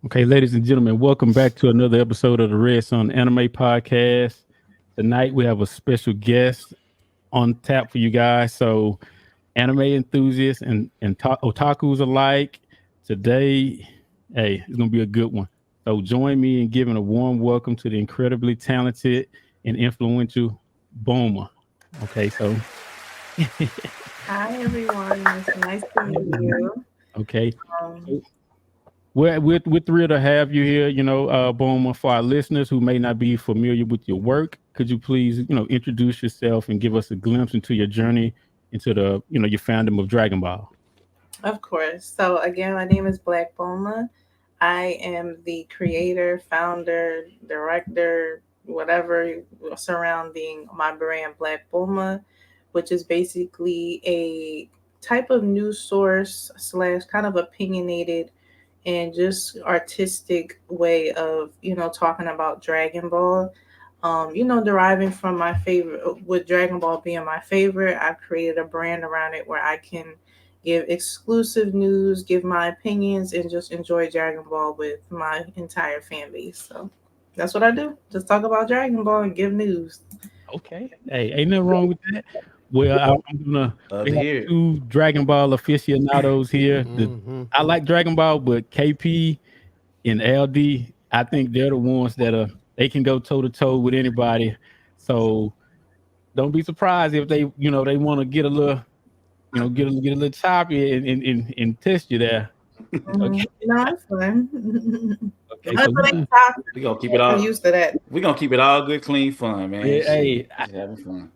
Okay, ladies and gentlemen, welcome back to another episode of the Red Sun Anime Podcast. Tonight we have a special guest on tap for you guys. So, anime enthusiasts and otakus alike, today, hey, it's gonna be a good one. So, join me in giving a warm welcome to the incredibly talented and influential Boma. Okay, so Hi everyone, it's nice to meet you. okay, Um, so we're thrilled to have you here. Boma, for our listeners who may not be familiar with your work, could you please, introduce yourself and give us a glimpse into your journey into your fandom of Dragon Ball? of course. So again, my name is BlvckBulmaa. I am the creator, founder, director, whatever surrounding my brand BlvckBulmaa, which is basically a type of news source slash kind of opinionated and just artistic way of talking about Dragon Ball. Deriving from my favorite, with Dragon Ball being my favorite, I've created a brand around it where I can give exclusive news, give my opinions, and just enjoy Dragon Ball with my entire fan base. So that's what I do. Just talk about Dragon Ball and give news. Okay, hey, ain't nothing wrong with that. Well, I'm gonna Love we to have hear it. two Dragon Ball aficionados here. I like Dragon Ball, but KP and LD, I think they're the ones that they can go toe to toe with anybody. So don't be surprised if they want to get a little, get a little choppy and test you there. Okay, No, it's fun. okay. So That's we what gonna, We gonna keep it I'm all. used to that. We gonna keep it all good, clean, fun, man. yeah, Shit, hey, just having fun.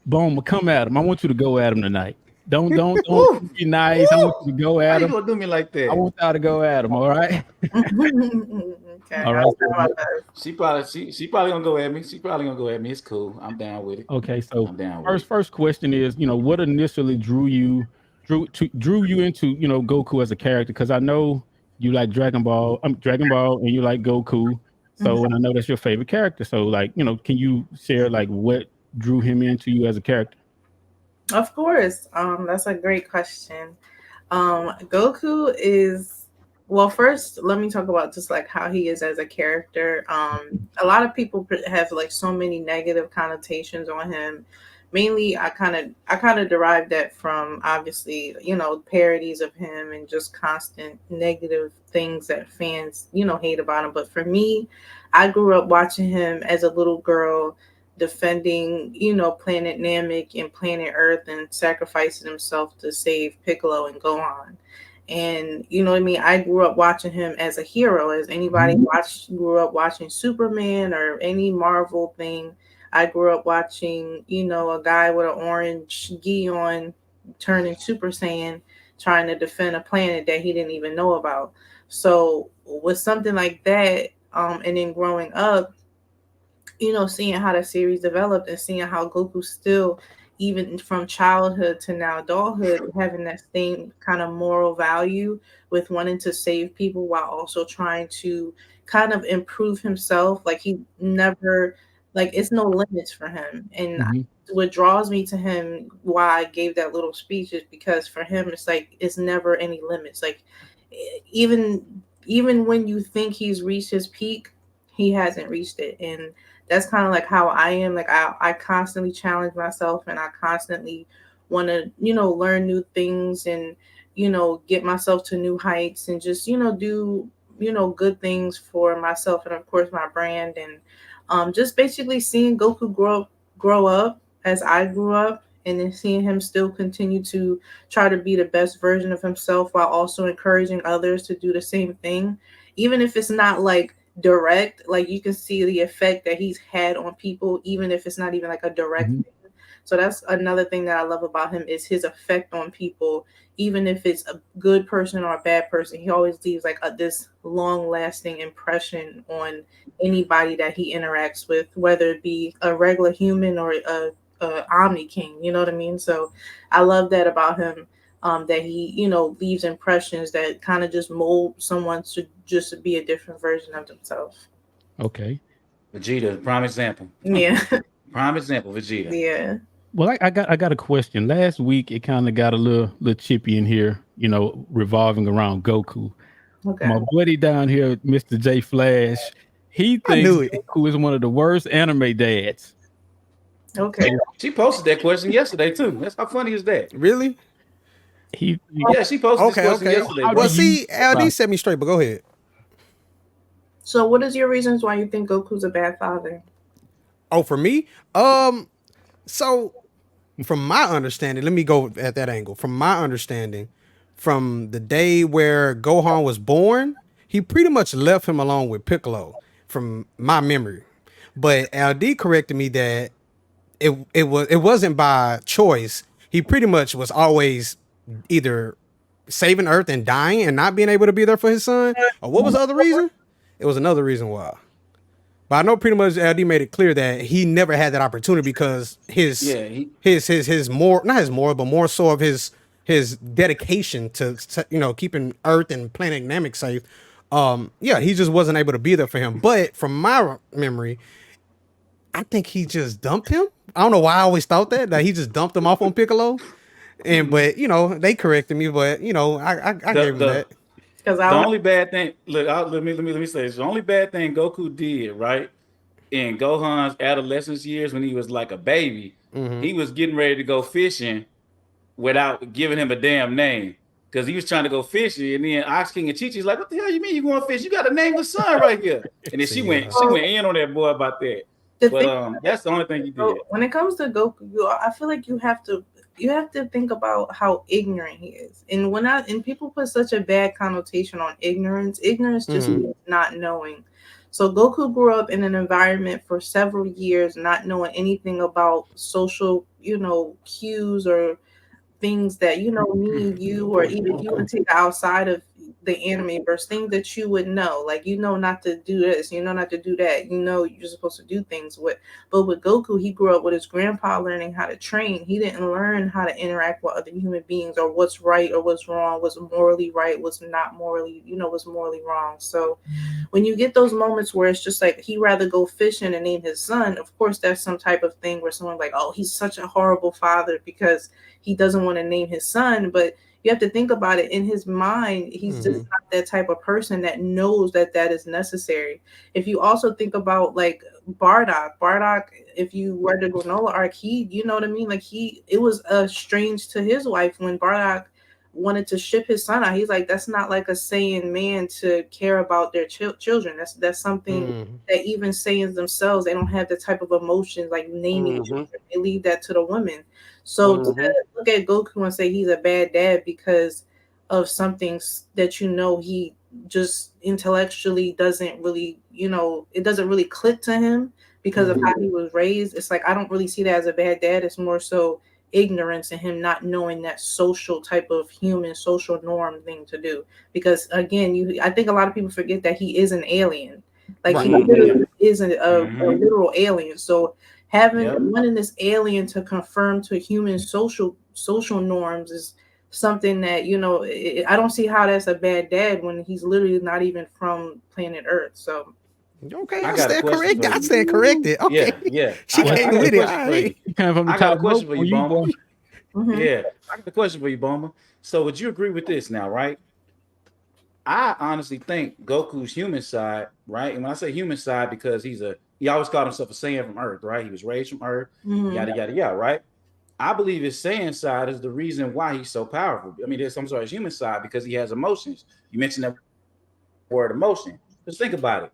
Boom, come at him. I want you to go at him tonight. Don't Woo, be nice. I want woo. you to go Why at you him. gonna do me like I that? want y'all to go at him. All right. Okay, All right. I'll try my best. She probably gonna go at me. She probably gonna go at me. It's cool. I'm down with it. Okay. So I'm down with first it. first question is, what initially drew you into, Goku as a character? Because I know you like Dragon Ball, and you like Goku. So, and I know that's your favorite character. So, like, can you share like what drew him into you as a character? Of course. That's a great question. Goku is, well, first let me talk about just like how he is as a character. A lot of people have like so many negative connotations on him. Mainly, I kind of derived that from obviously parodies of him and just constant negative things that fans hate about him. But for me, I grew up watching him as a little girl defending, Planet Namek and Planet Earth and sacrificing himself to save Piccolo and Gohan. And you know what I mean? I grew up watching him as a hero. As anybody grew up watching Superman or any Marvel thing. I grew up watching, a guy with an orange gi on turning Super Saiyan trying to defend a planet that he didn't even know about. So with something like that, and then growing up, seeing how the series developed and seeing how Goku still, even from childhood to now adulthood, having that same kind of moral value with wanting to save people while also trying to kind of improve himself. Like he never, like it's no limits for him. And Hmm. what draws me to him, why I gave that little speech, is because for him, it's like it's never any limits. Like even when you think he's reached his peak, he hasn't reached it. And that's kind of like how I am. Like I constantly challenge myself and I constantly want to, learn new things and, get myself to new heights and just, do, good things for myself and of course my brand. And just basically seeing Goku grow up as I grew up and then seeing him still continue to try to be the best version of himself while also encouraging others to do the same thing, even if it's not like direct. Like you can see the effect that he's had on people even if it's not even like a direct Hmm. thing. So that's another thing that I love about him is his effect on people. Even if it's a good person or a bad person, he always leaves like this long lasting impression on anybody that he interacts with, whether it be a regular human or a Omni King. You know what I mean? So I love that about him. That he, leaves impressions that kind of just mold someone to just be a different version of themselves. Okay. Vegeta, prime example. Yeah, Prime example, Vegeta. yeah. Well, I got a question. Last week it kind of got a little chippy in here, revolving around Goku. Okay. My buddy down here, Mr. J Flash, he I thinks knew it. Goku is one of the worst anime dads. Okay. She posted that question yesterday too. That's how funny is that? Really? He Yeah, she posted this Okay, question okay. yesterday, How do Well, bro. you see, LD set me straight, but go ahead. So, what is your reasons why you think Goku's a bad father? Oh, for me? So from my understanding, let me go at that angle. From my understanding, from the day where Gohan was born, he pretty much left him alone with Piccolo, from my memory. But LD corrected me that it wasn't by choice. He pretty much was always either saving Earth and dying and not being able to be there for his son. Or what was the other reason? It was another reason why. But I know pretty much LD made it clear that he never had that opportunity because Yeah, his more, not his more, but more so of his dedication to keeping Earth and planet Namek safe. Yeah, he just wasn't able to be there for him. But from my memory, I think he just dumped him. I don't know why I always thought that he just dumped him off on Piccolo. And but they corrected me, but I the gave him the that. Because the I only bad thing. Look, let me say this. The only bad thing Goku did, right, in Gohan's adolescence years when he was like a baby, he was getting ready to go fishing without giving him a damn name. Because he was trying to go fishing, and then Ox King and Chi-Chi's like, "What the hell you mean you going fish? You got to name the son right here." And then she See, went, she went in on that boy about that. the But thing that's the only thing he So did. when it comes to Goku, I feel like you have to think about how ignorant he is. And and people put such a bad connotation on ignorance. Ignorance just means not knowing. So Goku grew up in an environment for several years, not knowing anything about social, cues or things that me, you, or even if you want to take it outside of the anime verse, things that you would know, like not to do this, not to do that, you're supposed to do things with. But with Goku, he grew up with his grandpa learning how to train. He didn't learn how to interact with other human beings, or what's right or what's wrong, what's morally right, what's not morally, what's morally wrong. So when you get those moments where it's just like he rather go fishing and name his son, of course that's some type of thing where someone like, oh, he's such a horrible father because he doesn't want to name his son. But you have to think about it. In his mind, he's just not that type of person that knows that that is necessary. If you also think about like Bardock, if you read the granola arc, he, you know what I mean, like it was strange to his wife when Bardock wanted to ship his son out. He's like, that's not like a Saiyan man to care about their children. That's something that even Saiyans themselves, they don't have the type of emotions like naming children. They leave that to the women. So to look at Goku and say he's a bad dad because of something that he just intellectually doesn't really, it doesn't really click to him because of how he was raised. It's like I don't really see that as a bad dad. It's more so ignorance and him not knowing that social type of human social norm thing to do. Because again, I think a lot of people forget that he is an alien. Like he literally is a literal alien. So wanting this alien to conform to human social norms is something that I don't see how that's a bad dad when he's literally not even from planet Earth. So okay, I I got a stand question corrected. for I you. stand corrected. Okay, Yeah. she I got came a with it. question All for you. right. He came from the I got a top question rope for you, Boma. boy. Yeah, I got a question for you, Boma. So would you agree with this now, right? I honestly think Goku's human side, right? And when I say human side, because he always called himself a Saiyan from Earth, right? He was raised from Earth, yada yada yada, right? I believe his Saiyan side is the reason why he's so powerful. I mean, I'm sorry, his human side because he has emotions. You mentioned that word emotion. Just think about it.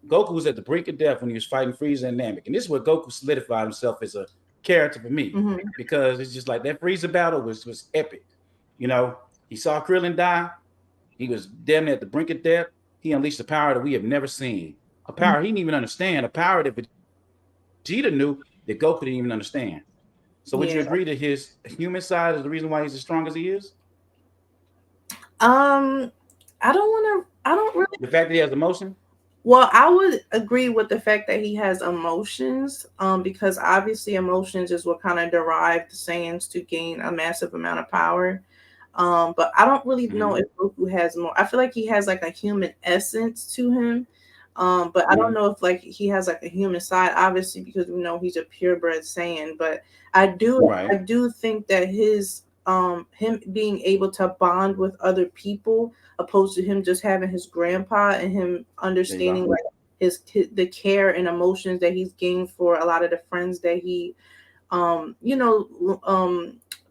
Goku was at the brink of death when he was fighting Frieza and Namek, and this is where Goku solidified himself as a character for me because it's just like that Frieza battle was epic. You know, he saw Krillin die. He was damn near at the brink of death. He unleashed a power that we have never seen. A power he didn't even understand. A power that Vegeta knew that Goku didn't even understand. So would you yeah. agree that his human side is the reason why he's as strong as he is? I don't really. The fact that he has emotion? Well, I would agree with the fact that he has emotions, because obviously emotions is what kind of derived the Saiyans to gain a massive amount of power. But I don't really know if Goku has more. I feel like he has like a human essence to him. But I don't know if like he has like a human side, obviously, because we know he's a purebred Saiyan. But Right. I do think that him being able to bond with other people opposed to him just having his grandpa and him understanding like the care and emotions that he's gained for a lot of the friends that he you know,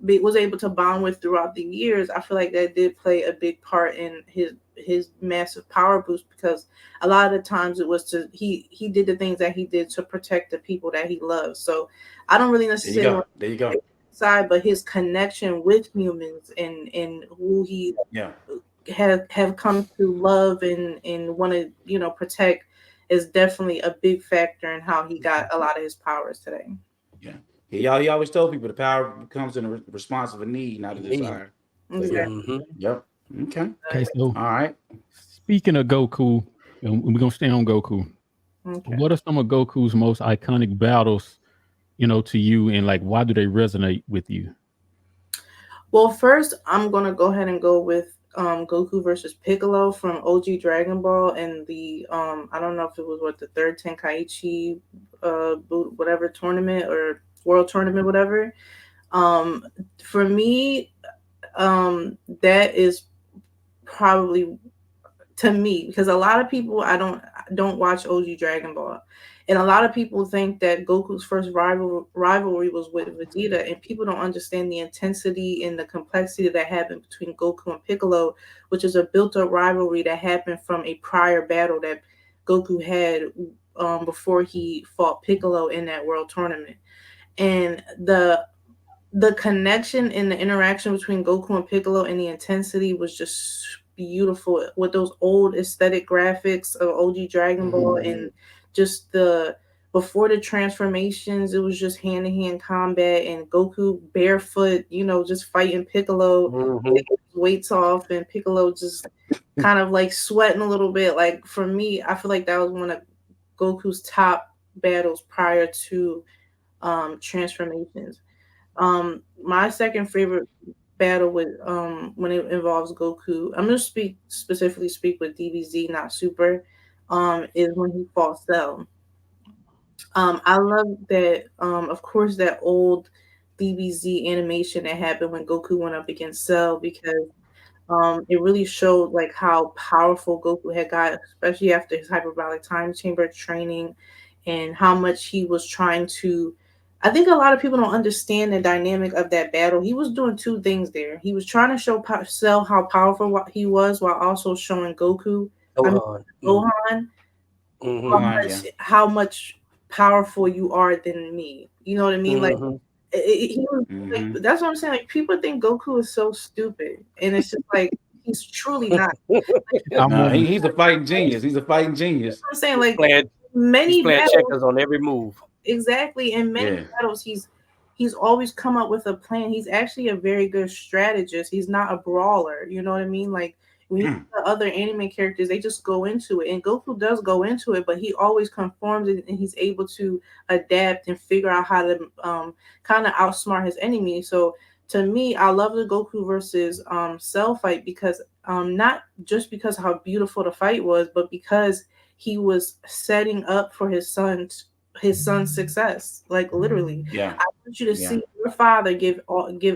was able to bond with throughout the years. I feel like that did play a big part in his massive power boost, because a lot of the times it was to he did the things that he did to protect the people that he loves. So I don't really necessarily there you go. Side, but his connection with humans and who he have come to love and want to, you know, protect is definitely a big factor in how he got a lot of his powers today. Yeah. He always told people the power comes in the response of a need, not a desire. Exactly. Yep. Okay. Okay, so all right. Speaking of Goku, and we're gonna stay on Goku. Okay. What are some of Goku's most iconic battles, you know, to you, and like why do they resonate with you? Well, first I'm gonna go ahead and go with Goku versus Piccolo from OG Dragon Ball and the I don't know if it was the third Tenkaichi whatever tournament or world tournament, whatever. For me, that is probably, to me, because a lot of people I don't watch OG Dragon Ball, and a lot of people think that Goku's first rivalry was with Vegeta, and people don't understand the intensity and the complexity that happened between Goku and Piccolo, which is a built-up rivalry that happened from a prior battle that Goku had before he fought Piccolo in that world tournament. And the connection and the interaction between Goku and Piccolo and the intensity was just beautiful with those old aesthetic graphics of OG Dragon Ball, and just the before the transformations, it was just hand-to-hand combat and Goku barefoot, you know, just fighting Piccolo, weights off, and Piccolo just kind of like sweating a little bit. Like, for me, I feel like that was one of Goku's top battles prior to transformations. My second favorite battle with when it involves Goku, I'm gonna specifically speak with DBZ, not Super, is when he fought Cell. I love that, of course, that old DBZ animation that happened when Goku went up against Cell, because it really showed like how powerful Goku had got, especially after his hyperbolic time chamber training, and how much he was trying to. I think a lot of people don't understand the dynamic of that battle. He was doing two things there. He was trying to show Cell how powerful he was, while also showing Gohan, how much powerful you are than me. You know what I mean? Like, he was like, that's what I'm saying. Like, people think Goku is so stupid, and it's just like he's truly not. No, he's a fighting genius. He's a fighting genius. I'm saying, like, he's playing battles, checkers on every move. Exactly. In many battles, he's always come up with a plan. He's actually a very good strategist. He's not a brawler. You know what I mean? Like, when you see the other anime characters, they just go into it, and Goku does go into it, but he always conforms, and he's able to adapt and figure out how to kind of outsmart his enemy. So to me, I love the Goku versus Cell fight, because not just because how beautiful the fight was, but because he was setting up for his son's success. Like, literally, I want you to see your father give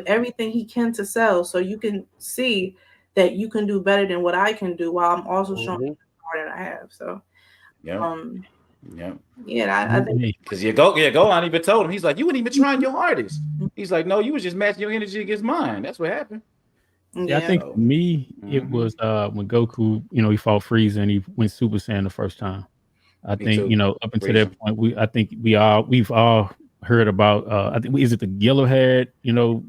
everything he can to Cell, so you can see that you can do better than what I can do, while I'm also showing the power that I have. So I think because Gohan even told him, he's like, you weren't even trying your hardest. He's like, no, you was just matching your energy against mine. That's what happened. Yeah, I think for me, it was when Goku, you know, he fought Frieza and he went Super Saiyan the first time. I think, you know, up until that point, we've all heard about I think, is it the yellow haired, you know,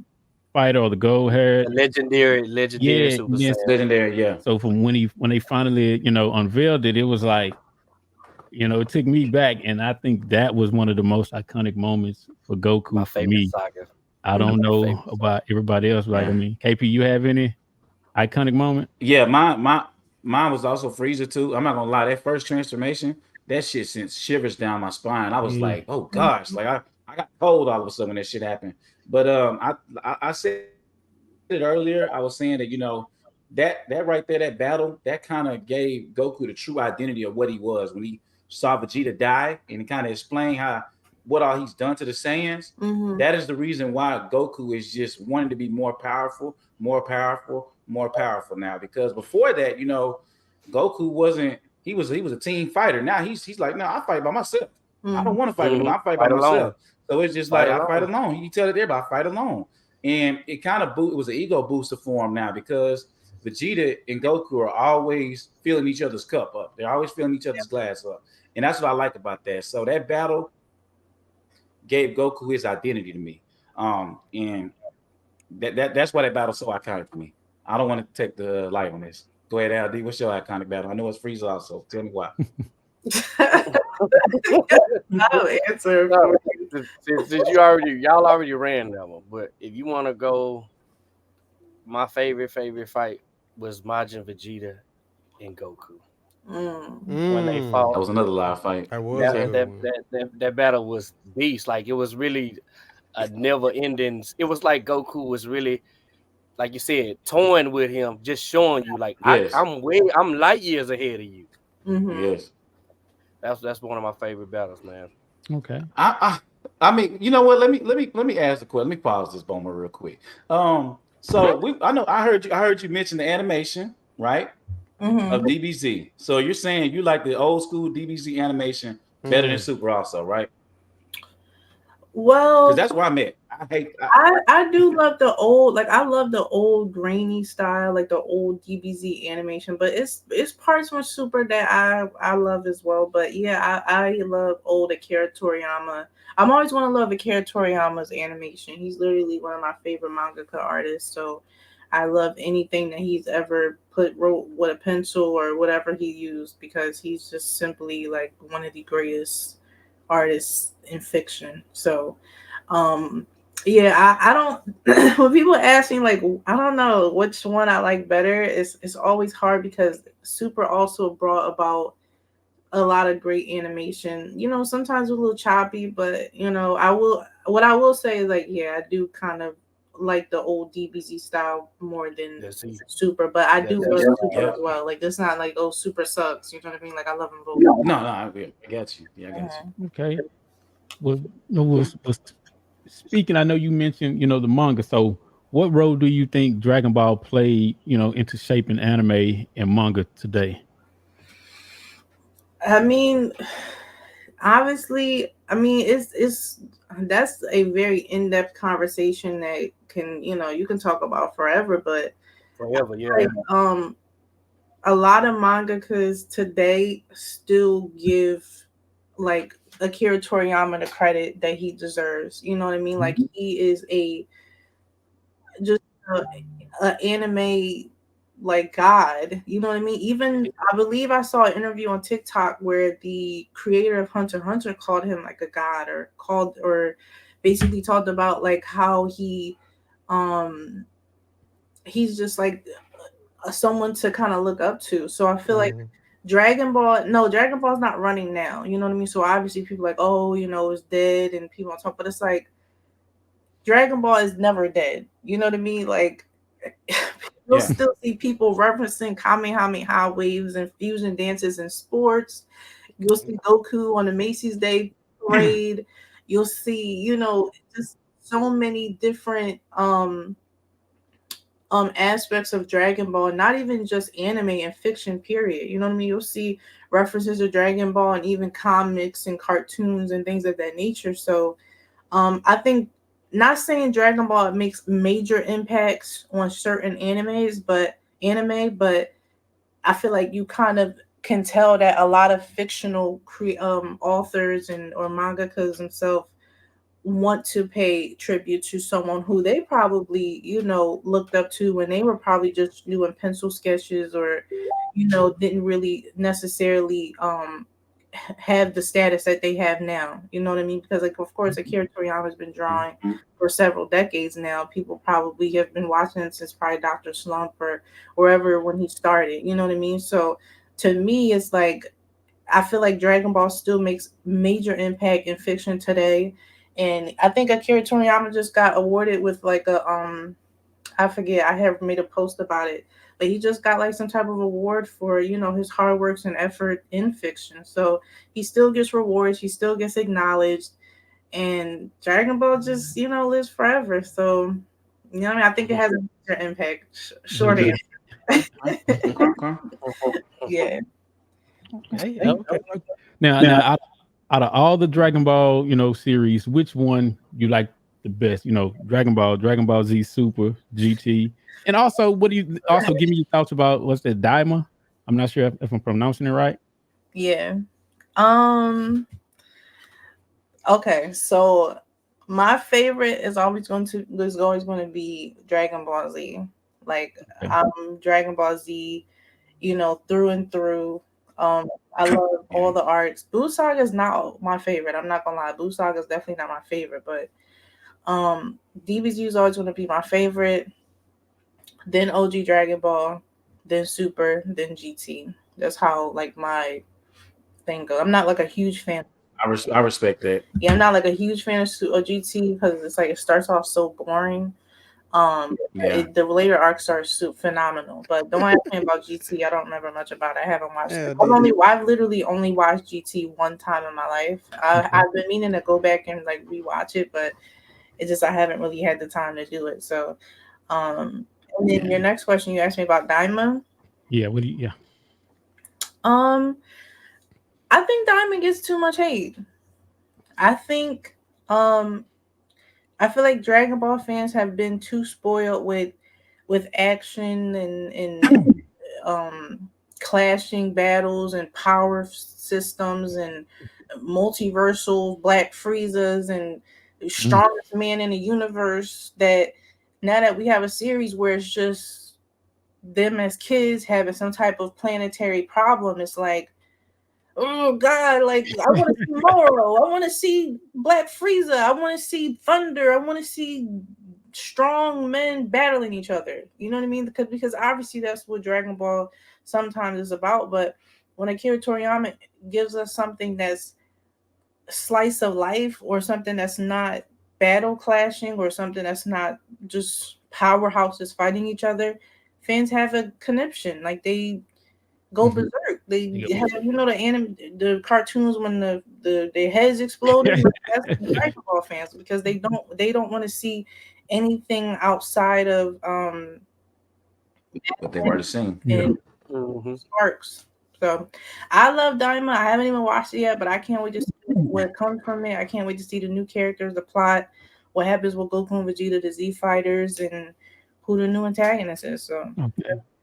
fighter or the gold haired? Legendary Super Saiyan. Legendary, So from when they finally, you know, unveiled it, it was like, you know, it took me back, and I think that was one of the most iconic moments for Goku for me. Saga. I don't know about everybody else, like I mean, KP, you have any iconic moment? Yeah, mine was also Frieza too. I'm not gonna lie, that first transformation, that shit sent shivers down my spine. I was like, oh gosh, like I got cold all of a sudden when that shit happened. But I said it earlier. I was saying that, you know, that right there, that battle, that kind of gave Goku the true identity of what he was when he saw Vegeta die, and it kind of explained what all he's done to the Saiyans. That is the reason why Goku is just wanting to be more powerful, more powerful now, because before that, Goku wasn't. He was a team fighter. Now he's like, no, I fight by myself. I don't want to fight with him. I fight by myself. So it's just like I fight alone. He tell it everybody, I fight alone. And it kind of it was an ego booster for him now, because Vegeta and Goku are always filling each other's cup up. They're always filling each other's glass up. And that's what I like about that. So that battle gave Goku his identity to me. And that's why that battle's so iconic for me. I don't want to take the light on this. Go ahead, LD. What's your iconic battle? I know it's Frieza also. Tell me why. I'll answer. Since y'all already ran that one, but if you want to go, my favorite fight was Majin Vegeta and Goku. When they fought, that was another live fight. That battle was beast. Like, it was really a never ending. It was like Goku was really, like you said, toying with him, just showing you like, yes, I'm light years ahead of you. Yes, that's one of my favorite battles, man. Okay. I mean, you know what? Let me ask the question. Let me pause this Bulmaa real quick. So I heard you mention the animation, right? Of DBZ. So you're saying you like the old school DBZ animation better than Super, also, right? Well, because that's where I'm at. I do love the old, like I love the old grainy style, like the old DBZ animation, but it's parts from Super that I love as well. But yeah, I love old Akira Toriyama. I'm always going to love Akira Toriyama's animation. He's literally one of my favorite mangaka artists. So I love anything that he's ever wrote with a pencil or whatever he used, because he's just simply like one of the greatest artists in fiction. So yeah, I don't when people ask me, like, I don't know which one I like better, it's always hard, because Super also brought about a lot of great animation. Sometimes a little choppy, but what I will say is, like, yeah, I do kind of like the old DBZ style more than Super, but I do love Super as well. Like, it's not like, oh, Super sucks. You know what I mean? Like, I love them both. No, I got you. Yeah, I got you. Okay. Well, speaking, I know you mentioned, the manga. So what role do you think Dragon Ball played, into shaping anime and manga today? I mean, obviously, it's that's a very in-depth conversation that can, you can talk about forever, but yeah. Like, a lot of mangakas today still give, like, Akira Toriyama the credit that he deserves. You know what I mean? Like, he is just a anime, like, god. You know what I mean? Even I believe I saw an interview on TikTok where the creator of Hunter x Hunter called him like a god, or basically talked about like how he's just like someone to kind of look up to. So I feel like Dragon Ball's not running now. You know what I mean? So obviously people are like, oh, it's dead, and people don't talk, but it's like Dragon Ball is never dead. You know what I mean? Like, you'll still see people referencing Kamehameha waves and fusion dances in sports. You'll see Goku on the Macy's Day Parade. You'll see, just so many different aspects of Dragon Ball, not even just anime and fiction, period. You know what I mean? You'll see references to Dragon Ball and even comics and cartoons and things of that nature. So I think, not saying Dragon Ball makes major impacts on certain but I feel like you kind of can tell that a lot of fictional authors or mangakas themselves want to pay tribute to someone who they probably, looked up to when they were probably just doing pencil sketches, or, didn't really necessarily have the status that they have now. You know what I mean? Because, like, of course, Akira Toriyama has been drawing for several decades now. People probably have been watching it since probably Dr. Slump or wherever when he started. You know what I mean? So to me, it's like, I feel like Dragon Ball still makes major impact in fiction today. And I think Akira Toriyama just got awarded with like I forget, I have made a post about it, but he just got like some type of award for, his hard work and effort in fiction. So he still gets rewards, he still gets acknowledged, and Dragon Ball just, lives forever. So, I think it has a Major impact. Short answer. Yeah. Okay. Now, out of all the Dragon Ball, series, which one you like the best? Dragon Ball Z Super, GT, and also, what do you also give me your thoughts about? What's that, Daima? I'm not sure if I'm pronouncing it right. Yeah. Okay, so my favorite is always going to be Dragon Ball Z. Like, Dragon Ball Z, through and through. I love all the arcs. Buu Saga is not my favorite. I'm not gonna lie. Buu Saga is definitely not my favorite, but DBZ is always gonna be my favorite. Then OG Dragon Ball, then Super, then GT. That's how like my thing goes. I'm not like a huge fan. I respect that. Yeah, I'm not like a huge fan of GT because it's like it starts off so boring. The later arcs are phenomenal, but don't ask me about GT. I don't remember much about it. I haven't watched it. I've literally only watched GT one time in my life. I've been meaning to go back and like rewatch it, but it's just I haven't really had the time to do it. So, and then your next question, you asked me about Daima. Yeah. What do you? Yeah. I think Daima gets too much hate. I think I feel like Dragon Ball fans have been too spoiled with action and clashing battles and power systems and multiversal Black Friezas and strongest man in the universe, that now that we have a series where it's just them as kids having some type of planetary problem, it's like, oh God, like I want to see Moro, I want to see Black Frieza, I want to see Thunder, I want to see strong men battling each other. You know what I mean? Because obviously that's what Dragon Ball sometimes is about. But when Akira Toriyama gives us something that's slice of life, or something that's not battle clashing, or something that's not just powerhouses fighting each other, fans have a conniption. Like they go berserk. They have, the cartoons when their heads exploded. That's the Dragon Ball fans, because they don't want to see anything outside of what they've already seen. Sparks. So I love Daima. I haven't even watched it yet, but I can't wait to see what comes from it. I can't wait to see the new characters, the plot, what happens with Goku and Vegeta, the Z Fighters, and who the new antagonist is. So I'm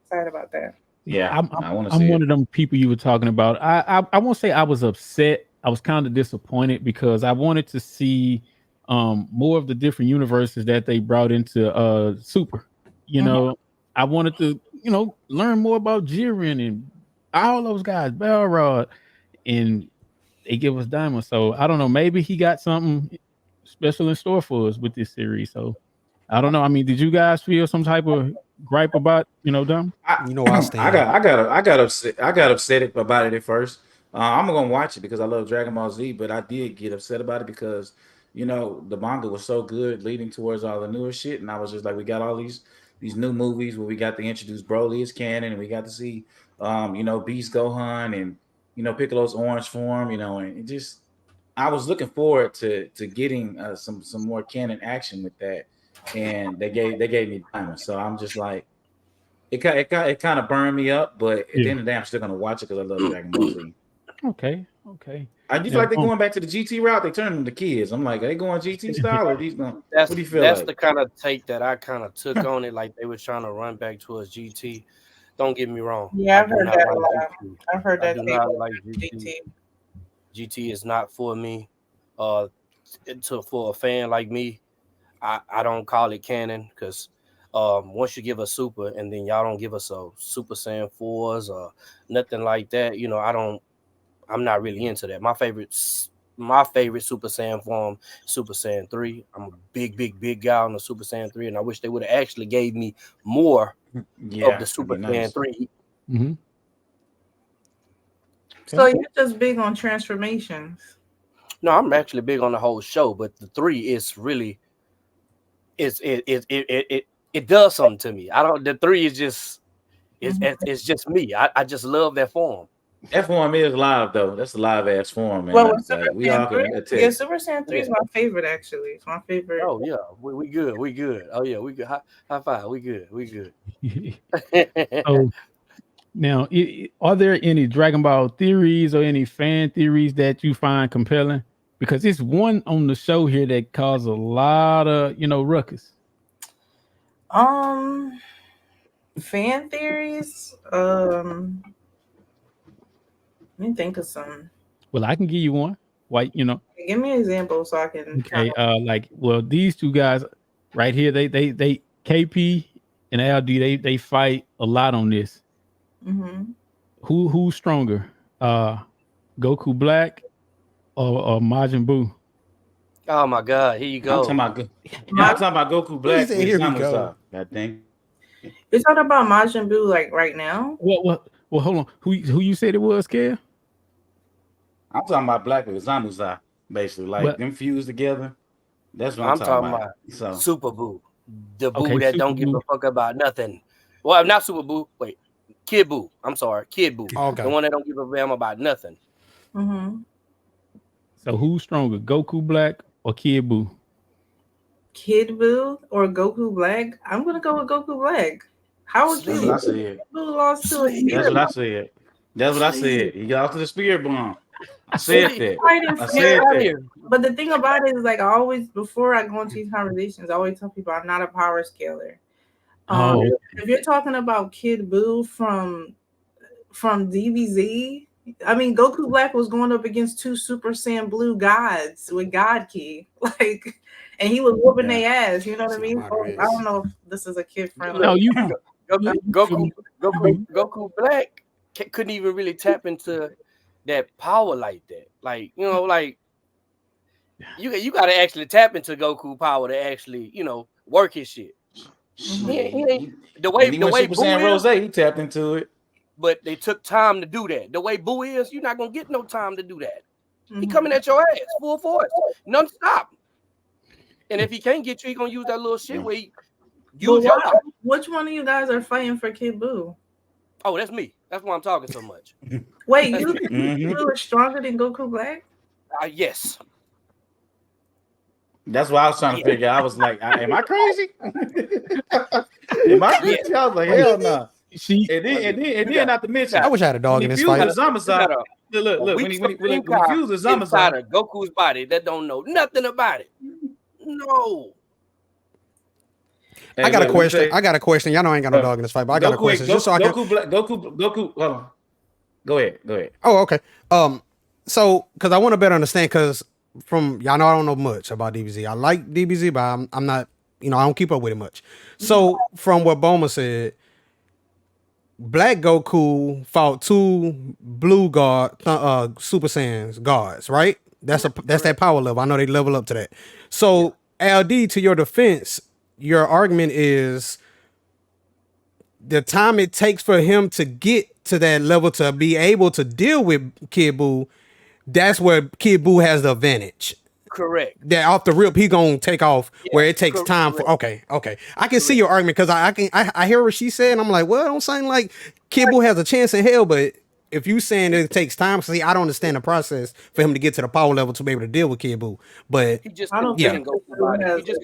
excited about that. Yeah, I'm one of them people you were talking about. I won't say I was upset. I was kind of disappointed because I wanted to see more of the different universes that they brought into Super. I wanted to learn more about Jiren and all those guys, Balrog, and they give us Diamond. So I don't know. Maybe he got something special in store for us with this series. So I don't know. I mean, did you guys feel some type of gripe about Diamond? I got upset about it at first. I'm gonna watch it because I love Dragon Ball Z, but I did get upset about it because the manga was so good leading towards all the newer shit, and I was just like, we got all these new movies where we got to introduce Broly as canon, and we got to see Beast Gohan and Piccolo's orange form, and it just, I was looking forward to getting some more canon action with that, and they gave me Diamond, so I'm just like, it kind of burned me up, but at the end of the day, I'm still gonna watch it because I love Dragon Ball Z. Okay. I just like they're going back to the GT route. They turn them to kids. I'm like, are they going GT style or these going? What do you feel? That's the kind of take that I kind of took on it. Like they were trying to run back towards GT. Don't get me wrong. Yeah, I've heard that a lot. I've heard that. I do not like GT. GT is not for me. For a fan like me, I don't call it canon because once you give us Super and then y'all don't give us a Super Saiyan 4s or nothing like that, I'm not really into that. My favorite Super Saiyan form, Super Saiyan 3. I'm a big guy on the Super Saiyan 3, and I wish they would have actually gave me more of the Super Saiyan 3. Mm-hmm. So you're just big on transformations? No, I'm actually big on the whole show, but the 3 is really it does something to me. The 3 is just it's just me. I just love that form. That form is live though. That's a live ass form, man. Well, Like, we all can attest. yeah, Super Saiyan 3 is my favorite actually. It's my favorite. Oh yeah, we good. We good. Oh yeah, we good. High five. We good. We good. So now, are there any Dragon Ball theories or any fan theories that you find compelling? Because it's one on the show here that caused a lot of ruckus. Fan theories. Let me think of some. Well, I can give you one. Why, Give me an example so I can. Okay, these two guys right here, they KP and LD, they fight a lot on this. Mm-hmm. Who's stronger, Goku Black or Majin Buu? Oh my God, here you go. I'm talking about Goku Black. Here we go. God dang. You're talking about Majin Buu like right now? Well, hold on. Who you said it was, Kev? I'm talking about Black with Zamuza, basically, like them fused together. That's what I'm talking about. So Super Buu, the Buu that don't give a fuck about nothing. Well, not Super Buu. Wait, Kid Buu. I'm sorry, Kid Buu. Okay. The one that don't give a damn about nothing. Mm-hmm. So who's stronger, Goku Black or Kid Buu? Kid Buu or Goku Black? I'm gonna go with Goku Black. How would you? That's what I said. Buu lost to a That's what I said. That's what I said. He got off to the spirit bomb. I said that. I said that. But the thing about it is, like, I always, before I go into these conversations, I always tell people I'm not a power scaler. If you're talking about Kid Buu from DBZ, I mean, Goku Black was going up against two Super Saiyan Blue gods with God Key, like, and he was whooping their ass. You know what I mean? So, I don't know if this is a kid friendly. No, Goku Black couldn't even really tap into that power like that. Like, like you got to actually tap into Goku power to actually, work his shit. He ain't the way Super Saiyan Rose, he tapped into it. But they took time to do that. The way Buu is, you're not gonna get no time to do that. He coming at your ass full force, non-stop. And if he can't get you, he gonna use that little shit where he use your power. Which one of you guys are fighting for Kid Buu? Oh, that's me. That's why I'm talking so much. Wait, you think Buu is stronger than Goku Black? Yes. That's what I was trying to figure out. I was like, am I crazy? Am I crazy? I was like, hell no. And then not to mention, I wish I had a dog in this fight. Look, when he fused the Zamazar inside of Goku's body that don't know nothing about it. No. I got a question. Y'all know I ain't got no dog in this fight, but I got a question. Just so I can. Goku. Hold on. Go ahead. Oh, okay. So because I want to better understand, because from y'all know I don't know much about DBZ. I like DBZ, but I'm not. I don't keep up with it much. So from what Bulmaa said, Black Goku fought two blue Super Saiyans gods, right? That's that power level. I know they level up to that. So LD, to your defense, your argument is the time it takes for him to get to that level to be able to deal with Kid Buu. That's where Kid Buu has the advantage. Correct. That off the rip, he gonna take off where it takes time for. Okay. I can see your argument, because I hear what she said, and I'm like, well, don't sound like Kid Buu has a chance in hell, but if you saying it takes time, see, I don't understand the process for him to get to the power level to be able to deal with Kid Buu. But he just couldn't get in Goku body.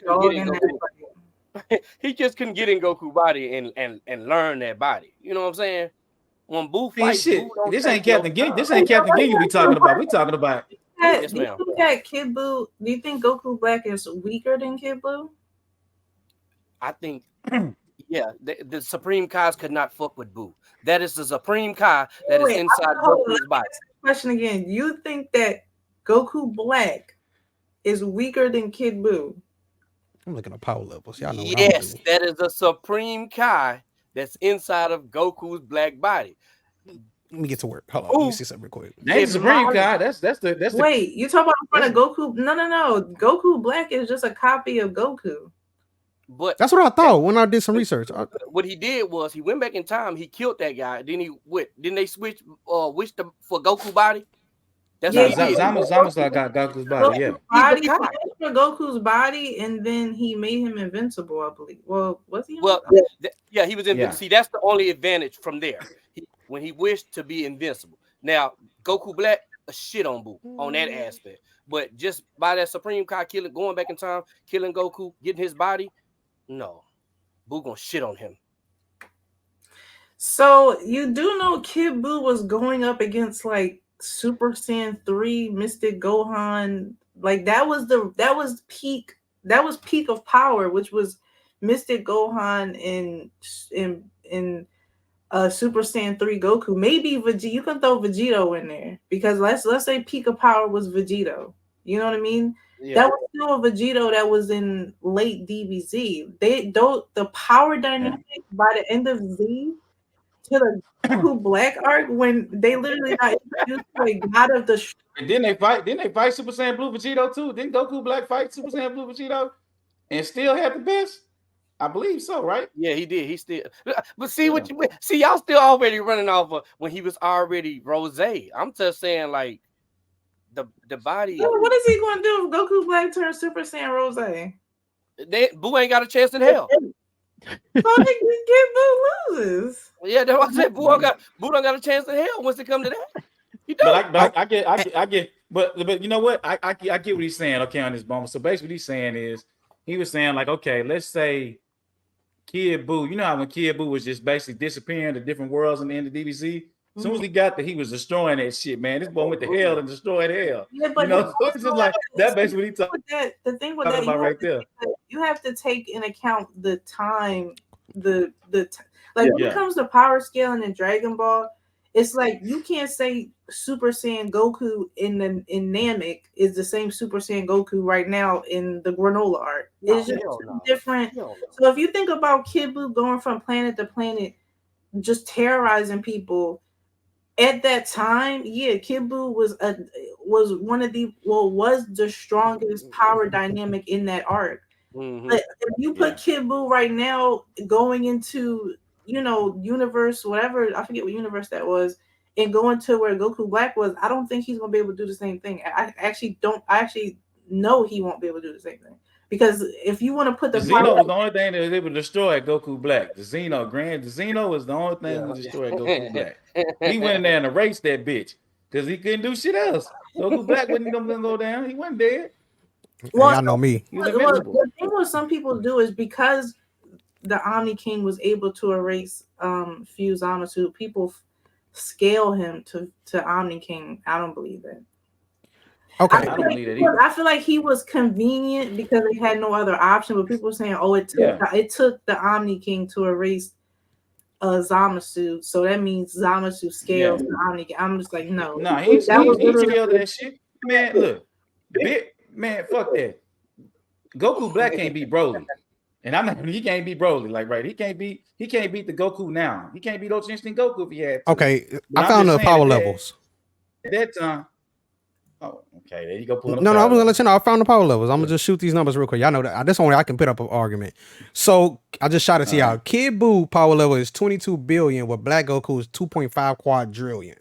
He just couldn't get in Goku body and learn that body. You know what I'm saying? When Buu fights, this ain't Captain Ginyu we talking about. We talking about. Yes, ma'am. Do you think Kid Buu? Do you think Goku Black is weaker than Kid Buu? I think, the Supreme Kais could not fuck with Buu. That is the Supreme Kai that is inside Goku's body. Question again. You think that Goku Black is weaker than Kid Buu? I'm looking at power levels. Y'all know. Yes, that is the Supreme Kai that's inside of Goku's black body. Let me get to work. Hold on. Let me see something real quick. That's the Supreme Kai. That's Wait, you talking about in front of Goku? No. Goku Black is just a copy of Goku. But that's what I thought when I did some research. What he did was he went back in time. He killed that guy. Then Didn't they switch? Wish for Goku body. That's what he did. Zamazar got Goku's body. For Goku's body, and then he made him invincible. I believe. Well, was he? He was invincible. See, that's the only advantage from there. When he wished to be invincible. Now, Goku Black, a shit on Boo on that aspect. But just by that Supreme Kai killing, going back in time, killing Goku, getting his body, no. Boo gonna shit on him. So you do know Kid Buu was going up against like Super Saiyan 3, Mystic Gohan. Like that was peak of power, which was Mystic Gohan in Super Saiyan 3 Goku. Maybe Vegeta, you can throw Vegito in there because let's say peak of power was Vegito. You know what I mean? Yeah. That was still a Vegito that was in late DBZ. The power dynamic by the end of Z to the Goku Black arc when they literally got introduced to a god of the. And then they fight Super Saiyan Blue Vegito too. Didn't Goku Black fight Super Saiyan Blue Vegito and still have the best? I believe so, right? Yeah, he did. He still, but see what you see. Y'all still already running off of when he was already Rose. I'm just saying, like the body. What is he going to do if Goku Black turns Super Saiyan Rose? Boo ain't got a chance in hell. So they can get Boo loses. Yeah, that's what I said. Boo don't got a chance in hell once it come to that. But I get. But you know what? I get what he's saying. Okay, on this moment. So basically, what he's saying is he was saying like, okay, let's say Kid Buu. You know how when Kid Buu was just basically disappearing to different worlds in the end of DBZ. As soon as he got there, he was destroying that shit, man. This boy went to hell and destroyed hell. Yeah, but so it's just like that. Basically, he talking the thing with that, about right there. You have to take in account the time, when it comes to power scaling in Dragon Ball, it's like you can't say Super Saiyan Goku in Namek is the same Super Saiyan Goku right now in the Granola arc. It's just different. So if you think about Kid Buu going from planet to planet, just terrorizing people. At that time, Kid Buu was the strongest power dynamic in that arc. Mm-hmm. But if you put Kid Buu right now going into universe, whatever, I forget what universe that was, and going to where Goku Black was, I don't think he's gonna be able to do the same thing. I actually know he won't be able to do the same thing. Because if you want to put the Xeno was the only thing that was able to destroy Goku Black. The Xeno was the only thing that destroyed Goku Black. He went in there and erased that bitch because he couldn't do shit else. Goku Black wasn't gonna go down. He wasn't dead. Well, y'all know me. The thing what some people do is because the Omni King was able to erase Fuse Zamasu, people scale him to Omni King. I don't believe it. Okay. I don't believe that either. I feel like he was convenient because they had no other option. But people were saying, "Oh, it took the Omni King to erase Zamasu, so that means Zamasu scales the Omni King." I'm just like, no, he scaled that shit, man. Look, man, fuck that. Goku Black can't beat Broly, and he can't beat Broly. Like, right? He can't beat the Goku now. He can't beat Ultra Instinct Goku if he had to. Okay, I found the power levels. At that time. Oh, okay. There you go. I was gonna let you know. I found the power levels. I'm gonna just shoot these numbers real quick. Y'all know that. That's only I can put up an argument. So I just shot it to y'all. Kid Buu power level is 22 billion, with Black Goku is 2.5 quadrillion.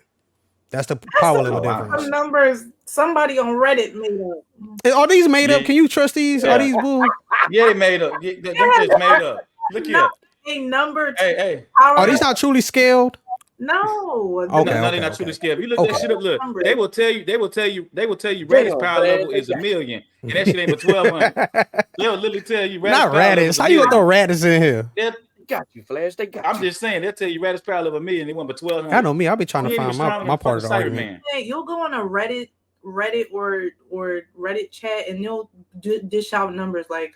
That's the power level difference. Some numbers somebody on Reddit made up. Are these made up? Can you trust these? Are these Buu? Yeah, they made up. They just made up. Look here. A number. Hey. Are these not truly scaled? No. Okay, they're not truly scaled. You look that shit up. Look, they will tell you. Raditz power level is 1 million, and that shit ain't but 1,200. They'll literally tell you. Not Raditz. How you gonna throw Raditz in here? Got you, Flash. They got I'm just saying. They'll tell you Raditz power level 1 million. They went but 1,200. I know me. I'll be trying to find my part of the argument. Hey, you'll go on a Reddit or Reddit chat, and you'll dish out numbers like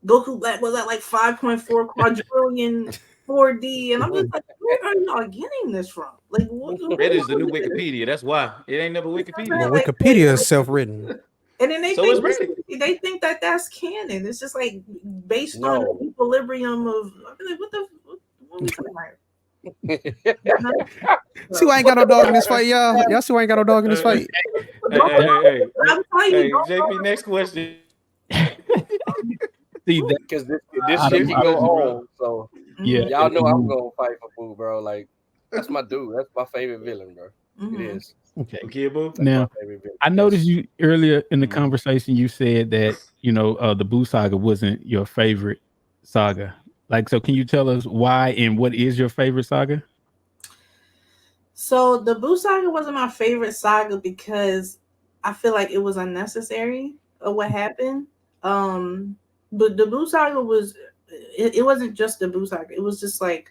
Goku Black was at like 5.4 quadrillion. 4D, and I'm just like, where are y'all getting this from? Like, that is the new Wikipedia. That's why it ain't never Wikipedia. Well, Wikipedia is self-written, and then they think that that's canon. It's just like based on the equilibrium of. I'm like, what are we talking about? See, I ain't got no dog in this fight, y'all. Y'all see, I ain't got no dog in this fight. Hey, JP, next question. See that because this shit can go on. So y'all know I'm gonna fight for Boo, bro. Like that's my dude. That's my favorite villain, bro. Mm-hmm. It is. Okay. Boo. Now I noticed you earlier in the conversation. You said that the Boo saga wasn't your favorite saga. Like, so can you tell us why and what is your favorite saga? So the Boo saga wasn't my favorite saga because I feel like it was unnecessary of what happened. But the Boo saga it wasn't just the Boo saga. It was just like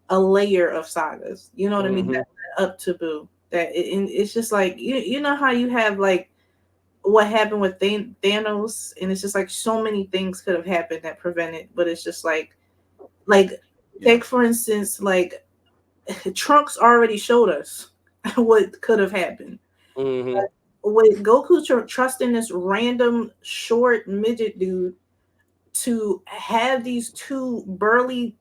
a layer of sagas. You know what I mean? That led up to Boo. And it's just like you know how you have like what happened with Thanos, and it's just like so many things could have happened that prevented, but it's just like take for instance, like Trunks already showed us what could have happened. With Goku trusting this random short midget dude to have these two burly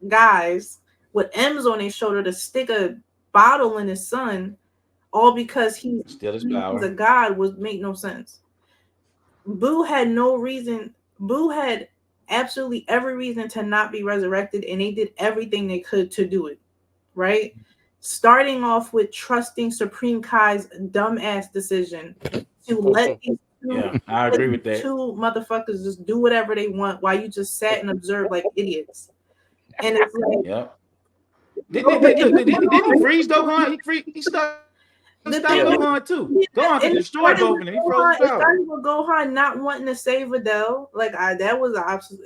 guys with M's on his shoulder to stick a bottle in his son, all because he's a god, would make no sense. Boo had no reason. Boo had absolutely every reason to not be resurrected, and they did everything they could to do it. Right? Starting off with trusting Supreme Kai's dumbass decision to let these I agree with that. two motherfuckers just do whatever they want while you just sat and observed like idiots. And it's like, didn't he freeze Gohan? He stuck Gohan too. Gohan could destroy both of them. He froze it started with Gohan not wanting to save Adele. Like that was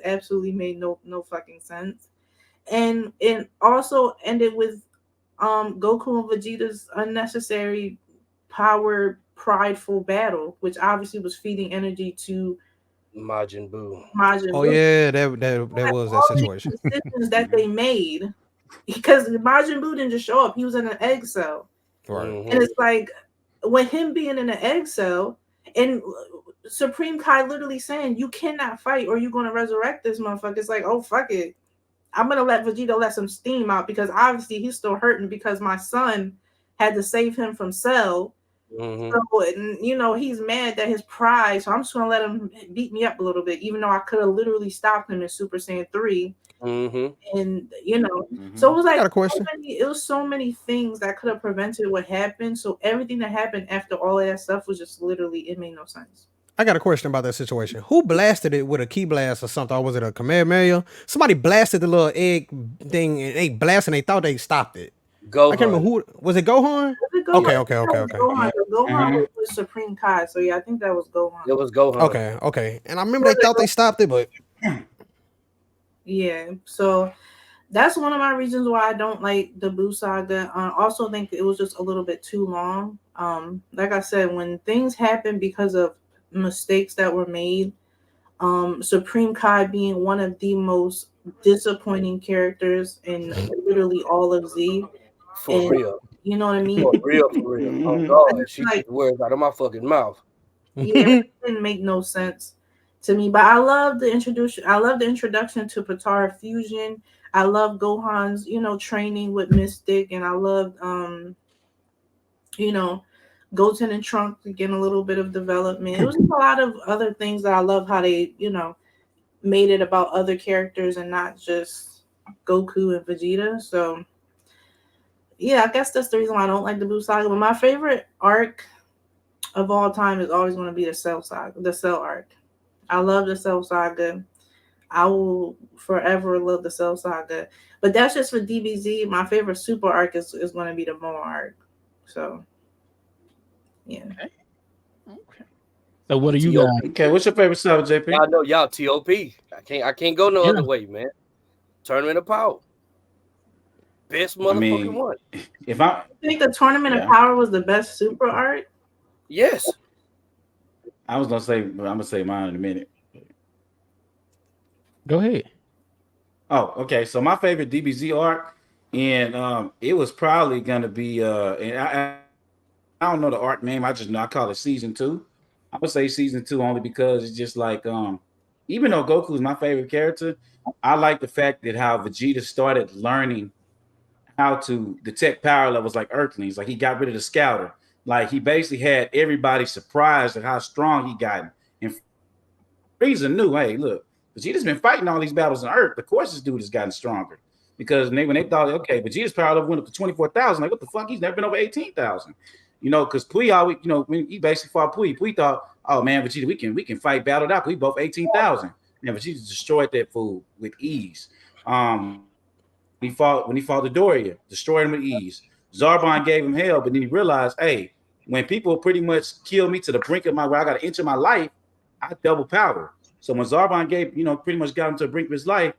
absolutely made no fucking sense. And also ended with Goku and Vegeta's unnecessary power prideful battle, which obviously was feeding energy to Majin Buu. Oh yeah, that was that situation. Decisions that they made, because Majin Buu didn't just show up; he was in an egg cell, right? And it's like, with him being in an egg cell, and Supreme Kai literally saying, "You cannot fight, or you're going to resurrect this motherfucker." It's like, oh fuck it, I'm gonna let Vegeta let some steam out because obviously he's still hurting because my son had to save him from Cell. So, and, you know, he's mad that his pride, so I'm just gonna let him beat me up a little bit, even though I could have literally stopped him in Super Saiyan 3. And you know, so it was like I got a question. it was so many things that could have prevented what happened. So everything that happened after all of that stuff was just literally, it made no sense. I got a question about that situation. Who blasted it with a key blast or something? Or was it a Kamehameha? Somebody blasted the little egg thing and they blasted and they thought they stopped it. Gohan. I can't remember who was it. Gohan? Okay. Gohan was Supreme Kai, so yeah, I think that was Gohan. It was Gohan. Okay. And I remember they thought they stopped it, but yeah. So that's one of my reasons why I don't like the Buu saga. I also think it was just a little bit too long. Like I said, when things happen because of mistakes that were made, Supreme Kai being one of the most disappointing characters in literally all of Z. For real. You know what I mean? For real. Oh God, she took words out of my fucking mouth. Yeah, it didn't make no sense to me. But I love the introduction. I love the introduction to Potara Fusion. I love Gohan's, you know, training with Mystic, and I loved you know, Goten and Trunks getting a little bit of development. It was a lot of other things that I love how they, you know, made it about other characters and not just Goku and Vegeta. So yeah, I guess that's the reason why I don't like the Buu saga. But my favorite arc of all time is always going to be the Cell saga, the Cell arc. I love the Cell saga. I will forever love the Cell saga. But that's just for DBZ. My favorite super arc is going to be the Moa arc. So yeah. Okay. So what are you guys? Okay, what's your favorite saga, JP? Y'all know y'all TOP. I can't go no other way, man. Tournament of Power. Best motherfucking one. If I think the Tournament of Power was the best super arc. Yes. I was gonna say, but I'm gonna say mine in a minute. Go ahead. Oh, okay. So my favorite DBZ arc, and it was probably gonna be and I don't know the arc name. I just know I call it season 2. I would say season 2 only because it's just like even though Goku is my favorite character, I like the fact that how Vegeta started learning how to detect power levels like Earthlings. Like he got rid of the scouter. Like he basically had everybody surprised at how strong he got. And Frieza knew, hey, look, Vegeta's been fighting all these battles on Earth. Of course, this dude has gotten stronger. Because when they thought, okay, Vegeta's power level went up to 24,000, like what the fuck? He's never been over 18,000. You know, because Pui always, you know, when he basically fought Pui thought, oh man, Vegeta, we can fight battled out. We both 18,000. And Vegeta destroyed that fool with ease. When he fought Dodoria, destroyed him with ease. Zarbon gave him hell, but then he realized, hey, when people pretty much kill me to the brink of where I got an inch of my life, I double power. So when Zarbon pretty much got him to the brink of his life,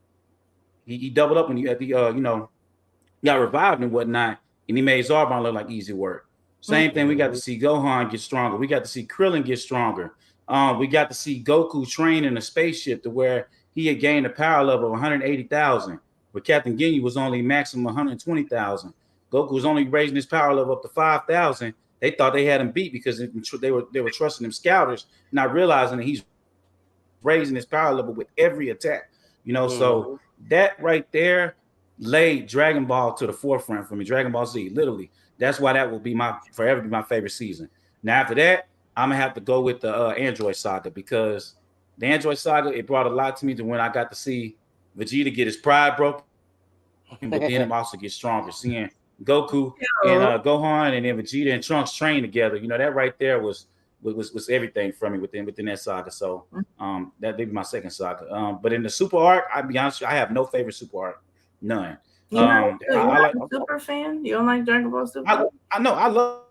he doubled up when he got revived and whatnot, and he made Zarbon look like easy work. Same thing, we got to see Gohan get stronger. We got to see Krillin get stronger. We got to see Goku train in a spaceship to where he had gained a power level of 180,000, where Captain Ginyu was only maximum 120,000. Goku was only raising his power level up to 5,000. They thought they had him beat because they were trusting them scouters, not realizing that he's raising his power level with every attack. So that right there laid Dragon Ball to the forefront for me. Dragon Ball Z, literally. That's why that will be forever be my favorite season. Now after that, I'm gonna have to go with the Android Saga, because the Android Saga, it brought a lot to me to when I got to see Vegeta get his pride broken, but then him also get stronger. Seeing Goku and Gohan and then Vegeta and Trunks train together, that right there was everything for me within that saga. So that'd be my second saga. But in the super arc, I'll be honest with you, I have no favorite super arc. None. You're not a Super fan? You don't like Dragon Ball Super? I know. I love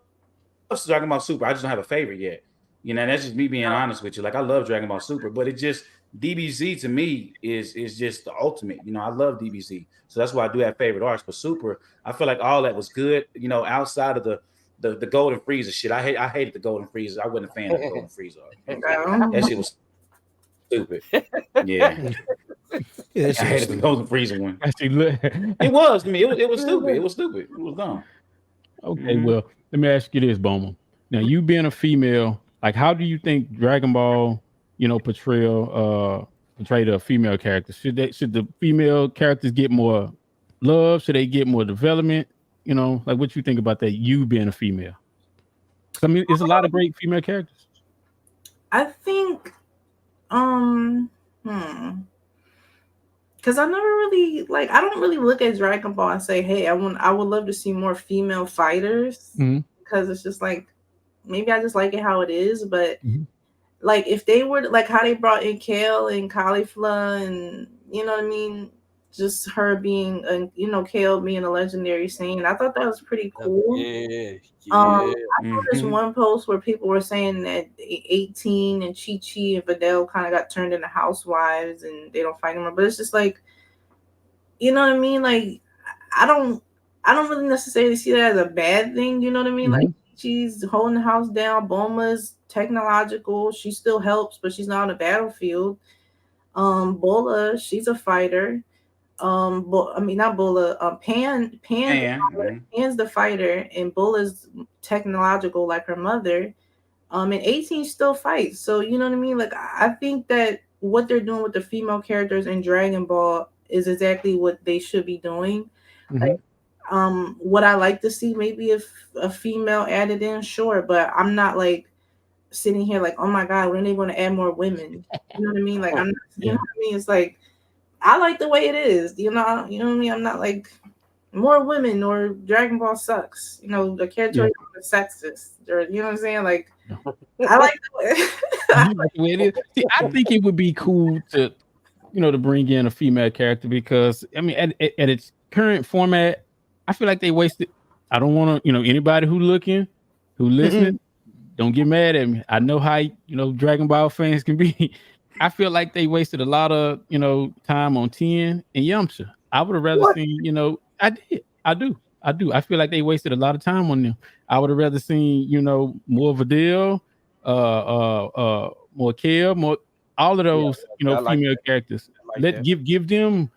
Dragon Ball Super. I just don't have a favorite yet. That's just me being honest with you. Like, I love Dragon Ball Super, but it just, DBZ to me is just the ultimate. I love DBZ. So that's why I do have favorite arcs. But Super, I feel like all that was good, outside of the Golden Frieza shit. I hated the Golden Frieza. I wasn't a fan of the Golden Frieza arc. That shit was stupid. Yeah. I hated the Golden Frieza one. It was to me. It was stupid. It was stupid. It was dumb. Okay, well, let me ask you this, Bulmaa. Now, you being a female, like, how do you think Dragon Ball, portray the female characters? Should the female characters get more love? Should they get more development? Like, what you think about that? You being a female, I mean, there's a lot of great female characters. I think, because I never really I don't really look at Dragon Ball and say, hey, I would love to see more female fighters, because it's just like, maybe I just like it how it is. But like, if they were like how they brought in Kale and Caulifla, and you know what I mean, just her being Kale being a legendary Saiyan, I thought that was pretty cool. I saw this one post where people were saying that 18 and Chi-Chi and Videl kind of got turned into housewives and they don't fight anymore. But it's just like, you know what I mean? Like, I don't really necessarily see that as a bad thing. You know what I mean? Like, she's holding the house down. Bulma's technological. She still helps, but she's not on the battlefield. Bola, she's a fighter. I mean, not Bola. Pan's the fighter, and Bola's technological like her mother. And 18 still fights. So you know what I mean? Like, I think that what they're doing with the female characters in Dragon Ball is exactly what they should be doing. Like, would I like to see maybe if a female added in? Sure, but I'm not like sitting here like, oh my god, when are they going to add more women? You know what I mean? Like, I'm not, you know what I mean? It's like, I like the way it is, you know what I mean? I'm not like more women or Dragon Ball sucks. The character is sexist, or you know what I'm saying? Like, I like the way it is. See, I think it would be cool to, to bring in a female character, because I mean, at its current format, I feel like they wasted. I don't want to, anybody who listening, don't get mad at me. I know how Dragon Ball fans can be. I feel like they wasted a lot of, time on Tien and Yamcha. I would have rather seen, I do. I feel like they wasted a lot of time on them. I would have rather seen, more Videl, more Kale, more all of those, female characters. Give them,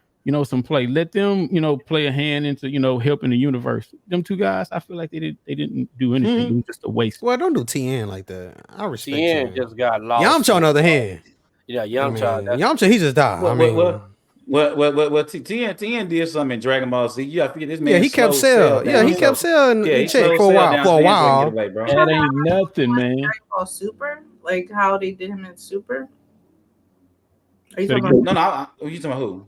some play. Let them, play a hand into, helping the universe. Them two guys, I feel like they didn't do anything. It was just a waste. Well, don't do Tien like that. I respect Tien just got lost. Yamcha, on the other hand. Yeah, Yamcha. Yamcha, he just died. Tien did something in Dragon Ball Z. You forget this man. Yeah, he kept Cell. Yeah, he kept Cell in check for a while. That ain't nothing, man. Dragon Ball Super, like how they did him in Super. Are you talking about? No. Are you talking about who?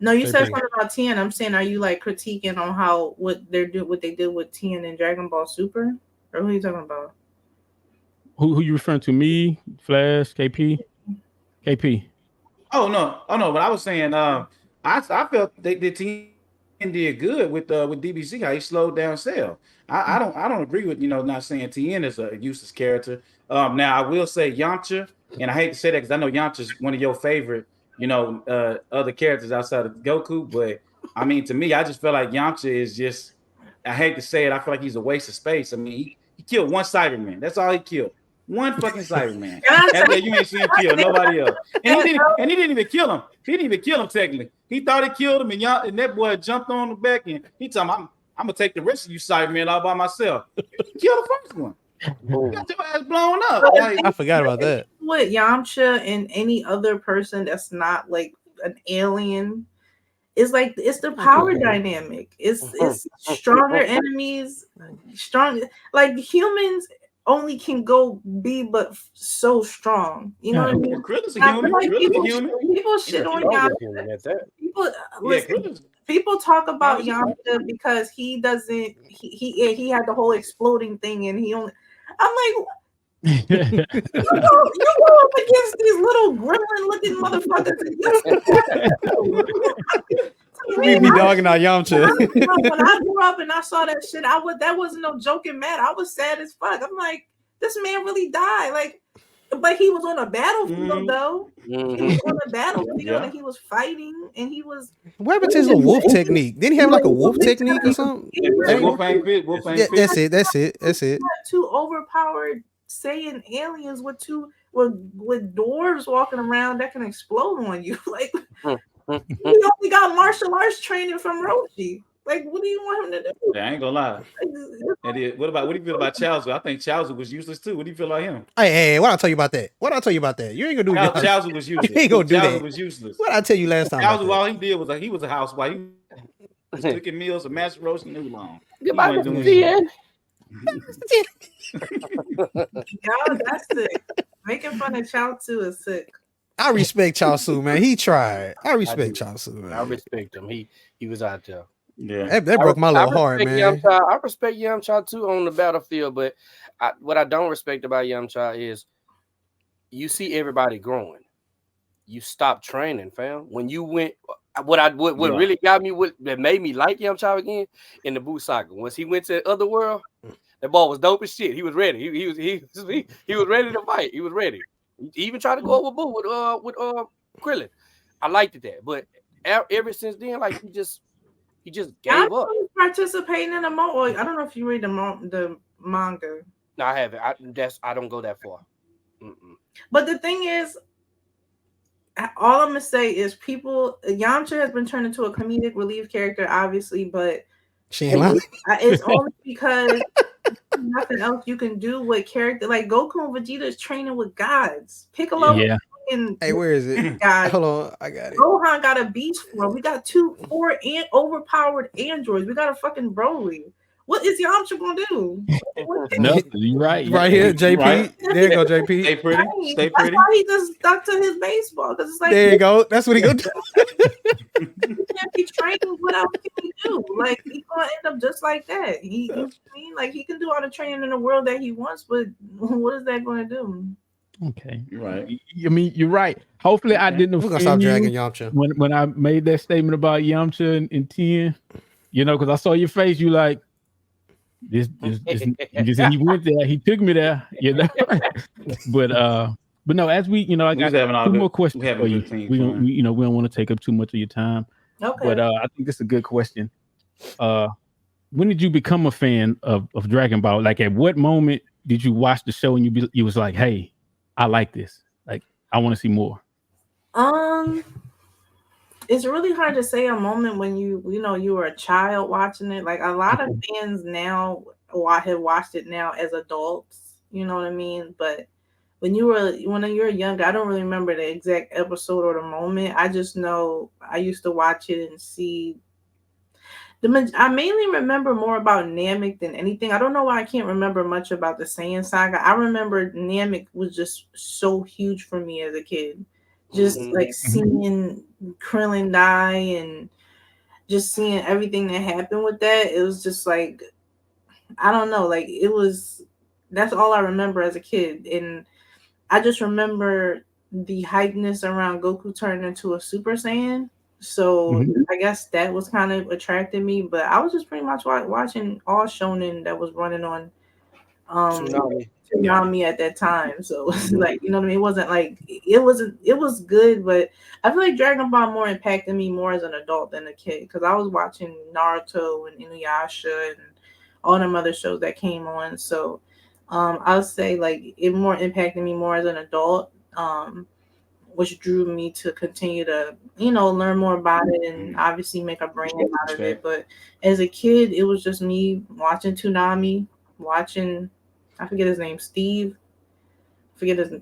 No, you said something about Tien. I'm saying, are you like critiquing on what they did with Tien in Dragon Ball Super, or who are you talking about? Who you referring to? Me, Flash, KP? KP. Oh no! But I was saying, I felt they did Tien did good with DBZ, how he slowed down Cell. I don't agree with not saying TN is a useless character. Now I will say Yamcha, and I hate to say that because I know Yamcha's one of your favorite other characters outside of Goku, but I mean to me I just feel like Yamcha is just, I hate to say it, I feel like he's a waste of space. I mean he killed one Cyberman, that's all he killed. One fucking Cyberman. After that, you ain't seen him kill nobody else. And he didn't even kill him. He didn't even kill him technically. He thought he killed him, and that boy jumped on the back and he told him, I'm gonna take the rest of you Cybermen all by myself. Kill the first one. You got your ass blown up. Like, I forgot about that. With Yamcha and any other person that's not like an alien, it's like it's the power dynamic. It's stronger enemies, strong like humans only can go be but so strong. You know what I mean? Krill's a human. Like, Krill's a human. People shit on Yamcha. People talk about Yamcha because he doesn't. He had the whole exploding thing, and he only. I'm like, you go up against these little gremlin-looking motherfuckers. We be dogging out Yamcha. When I grew up and I saw that shit, that wasn't no joking mad. I was sad as fuck. I'm like, this man really died. Like, but he was on a battlefield though. He was on a battlefield and he was fighting and he was. What happened to his little wolf technique? Didn't he have like a wolf technique or something? Wolf ain't fit. That's it. Two overpowered Saiyan aliens with dwarves walking around that can explode on you. Like, he only got martial arts training from Roshi. Like, what do you want him to do? I ain't gonna lie. What do you feel about Chaozu? I think Chaozu was useless too. What do you feel about him? Hey, what I tell you about that? You ain't gonna do that. Chaozu was useless. You ain't gonna do that. Chaozu was useless. What I tell you last time? Chaozu, all he did was he was a housewife. He was cooking meals and master roasting new long. Goodbye, Mr. God, that's sick. Making fun of Chaozu is sick. I respect Chaozu, man. He tried. I respect Chaozu, man. I respect him. He was out there. Yeah, that broke my little heart, man. I respect Yamcha too on the battlefield, but what I don't respect about Yamcha is you see everybody growing. You stop training, fam. When you went, what really got me, that made me like Yamcha again in the Buu saga. Once he went to the other world, that ball was dope as shit. He was ready. He was ready to fight. He was ready. He even tried to go over Buu with Krillin. I liked that, but ever since then, like he just gave up. Participating in a manga. I don't know if you read the manga. No, I haven't. I don't go that far. But the thing is, all I'm gonna say is Yamcha has been turned into a comedic relief character, obviously, but it's only because nothing else you can do with character. Like Goku and Vegeta is training with gods. Piccolo. Yeah. Hey, where is it? God. Hold on, I got it. Gohan got a beast form. We got 4 overpowered androids. We got a fucking Broly. What is Yamcha gonna do? No, you're right. Right here, JP. Right. There you go, JP. Stay pretty. Stay pretty. That's why he just stuck to his baseball because it's like there you go. That's what he gonna do. He can't be training. What else can he do? Like he's gonna end up just like that. He can do all the training in the world that he wants, but what is that gonna do? Okay, you're right. I mean, you're right. Hopefully, I didn't. We're gonna stop dragging Yamcha. When I made that statement about Yamcha and 10, because I saw your face, you like this. And he went there. He took me there. But no. As we, I got two more questions for you. We don't want to take up too much of your time. Okay. But I think this is a good question. When did you become a fan of Dragon Ball? Like, at what moment did you watch the show and you was like, hey, I like this. Like, I want to see more. It's really hard to say a moment when you were a child watching it. Like a lot of fans now have watched it now as adults. You know what I mean? But when you're young, I don't really remember the exact episode or the moment. I just know I used to watch it and see. I mainly remember more about Namek than anything. I don't know why I can't remember much about the Saiyan saga. I remember Namek was just so huge for me as a kid. Just like seeing Krillin die and just seeing everything that happened with that. It was just like, I don't know, like that's all I remember as a kid. And I just remember the hypeness around Goku turning into a Super Saiyan. So I guess that was kind of attracting me. But I was just pretty much watching all shonen that was running on Tsunami at that time. So like, you know what I mean? It wasn't like it was good, but I feel like Dragon Ball more impacted me more as an adult than a kid because I was watching Naruto and Inuyasha and all them other shows that came on. So I would say like it more impacted me more as an adult. Which drew me to continue to, learn more about it and obviously make a brand out of it. But as a kid, it was just me watching Toonami, watching, I forget his name, Steve. I forget the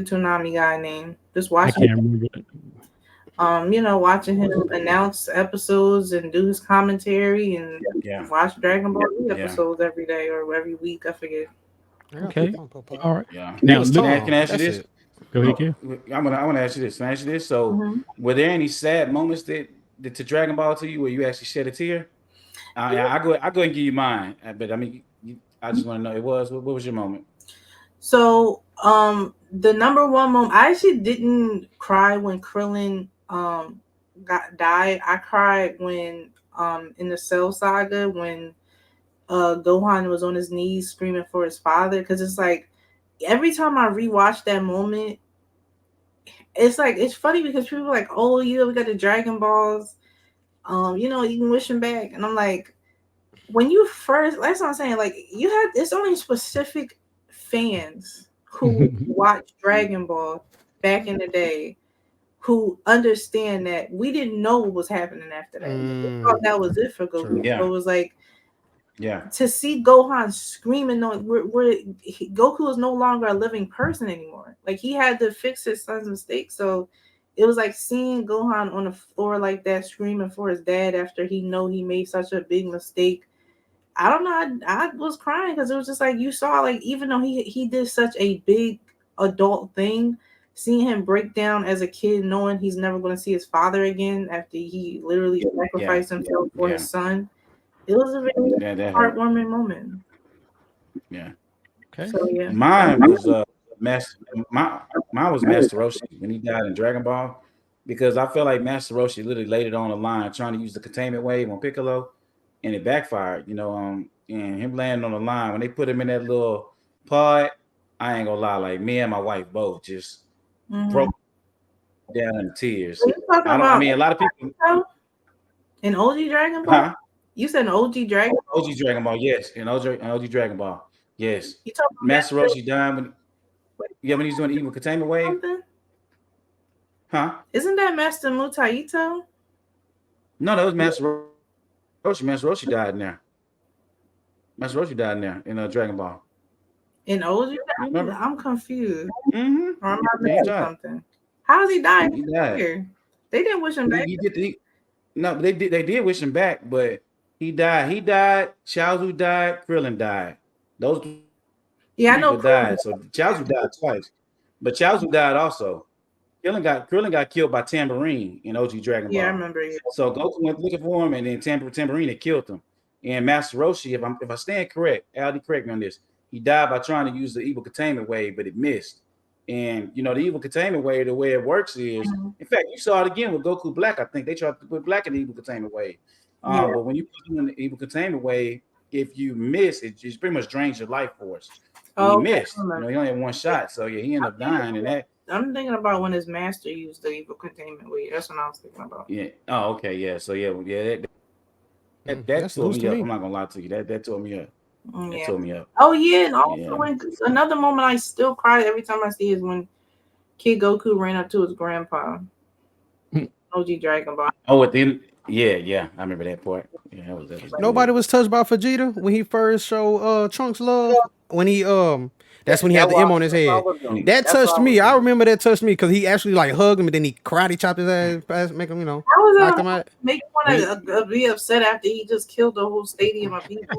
Toonami guy name. Just watching. I can't remember it. Watching him announce episodes and do his commentary and watch Dragon Ball Z episodes every day or every week. I forget. Okay. All right. Yeah. Now, can I ask you this? Go ahead, Kim. I want to ask you this. So, were there any sad moments that to Dragon Ball to you where you actually shed a tear? I go and give you mine, but I mean, I just want to know what was your moment? So, the number one moment, I actually didn't cry when Krillin died. I cried when in the Cell Saga when Gohan was on his knees screaming for his father, because it's like every time I rewatch that moment, it's like it's funny because people are like, oh, we got the Dragon Balls, you can wish him back, and I'm like, when you first, that's what I'm saying, like it's only specific fans who watched Dragon Ball back in the day who understand that we didn't know what was happening after that. We thought that was it for Goku. So it was like, to see Gohan screaming, Goku is no longer a living person anymore. Like he had to fix his son's mistake. So it was like seeing Gohan on the floor like that, screaming for his dad after he made such a big mistake. I don't know. I was crying because it was just like you saw, like even though he did such a big adult thing, seeing him break down as a kid, knowing he's never going to see his father again after he literally sacrificed himself for his son. It was a very heartwarming moment. Yeah. Okay. So yeah. Mine was Master Roshi when he died in Dragon Ball, because I felt like Master Roshi literally laid it on the line trying to use the containment wave on Piccolo, and it backfired. And him landing on the line when they put him in that little pod, I ain't gonna lie, like me and my wife both just broke down in tears. I mean, a lot of people in OG Dragon Ball. Huh? You said an OG Dragon Ball? OG Dragon Ball, yes. In OG Dragon Ball, yes. Master Roshi died when he's doing the evil containment wave. Something? Huh? Isn't that Master Mutaito? No, that was Master Roshi. Master Roshi died in there. Master Roshi died in there in Dragon Ball. In OG? I'm confused. Or am I missing something? How is he dying? He died. Here? They didn't wish him back. No, they did wish him back, but he died. He died. Chaozu died. Krillin died. Those I know. Died. So Chaozu died twice, but Chaozu died also. Krillin got killed by Tambourine in OG Dragon Ball. Yeah, I remember it. So Goku went looking for him, and then Tambourine had killed him. And Master Roshi, if I stand correct, Aldi, correct me on this. He died by trying to use the evil containment wave, but it missed. And the evil containment wave, the way it works is, in fact, you saw it again with Goku Black. I think they tried to put Black in the evil containment wave. But when you put him in the evil containment wave, if you miss, it just pretty much drains your life force. He missed. He only had one shot, so he ended up dying. And that. I'm thinking about when his master used the evil containment wave. That's what I was thinking about. Yeah. Oh, okay. Yeah. So that tore me up. I'm not gonna lie to you. That tore me up. That tore me up. Oh yeah, and also when another moment I still cry every time I see is when Kid Goku ran up to his grandpa. OG Dragon Ball. Oh, at the end. Yeah, I remember that part. Yeah, that was Nobody was touched by Vegeta when he first showed Trunks love. When he that's when he had the M on his head. That touched me. I remember that touched me because he actually like hugged him and then he karate chopped his ass, make him knock him out. Make me want to be upset after he just killed the whole stadium of people.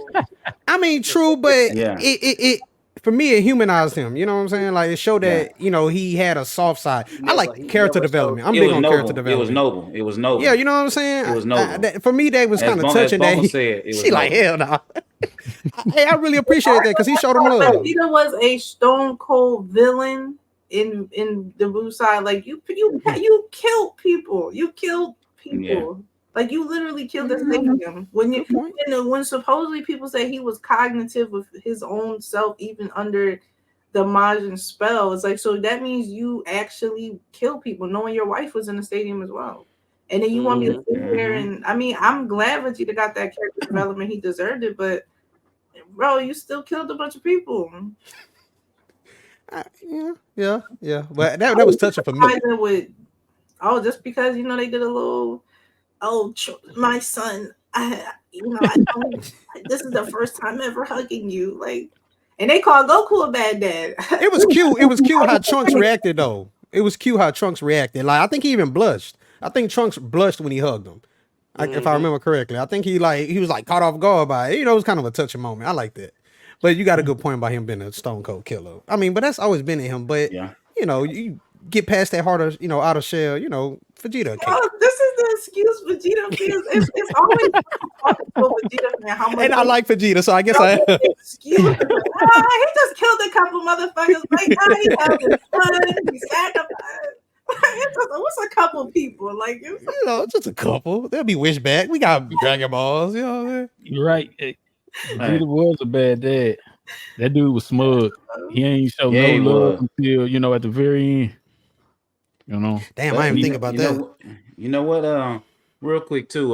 I mean, true, but it for me, it humanized him. You know what I'm saying? Like it showed that he had a soft side. I like character development. I'm big on character development. It was noble. Yeah, you know what I'm saying? It was noble. For me, that was kind of touching. She like hell no. Hey, I really appreciate that because he showed him love. Vegeta was a stone cold villain in the blue side. Like you killed people. You killed people. Like you literally killed the stadium when supposedly people say he was cognitive of his own self, even under the Majin spell. It's like, so that means you actually kill people, knowing your wife was in the stadium as well. And then you want me to sit here and I mean, I'm glad Vegeta got that character development. He deserved it, but bro, you still killed a bunch of people. Yeah. But that was touching for me. Just because they did a little. My son, this is the first time ever hugging you, like, and they call Goku a bad dad. It was cute. It was cute how Trunks reacted, though. It was cute how Trunks reacted. Like, I think he even blushed. I think Trunks blushed when he hugged him, if I remember correctly. I think he was caught off guard by it. It was kind of a touching moment. I like that. But you got a good point about him being a stone cold killer. I mean, but that's always been in him. But you get past that harder, outer shell, Vegeta. This is the excuse Vegeta feels. It's always talking to Vegeta, man. How much and I like Vegeta, so I guess I excuse. He just killed a couple motherfuckers. Like, he held his son, he sacrificed. What's a couple people? Like, just a couple. They'll be wished back. We got Dragon Balls, You're right. Vegeta was a bad dad. That dude was smug. He ain't show no love until, at the very end. Damn, I didn't think about that. You know what? Real quick too,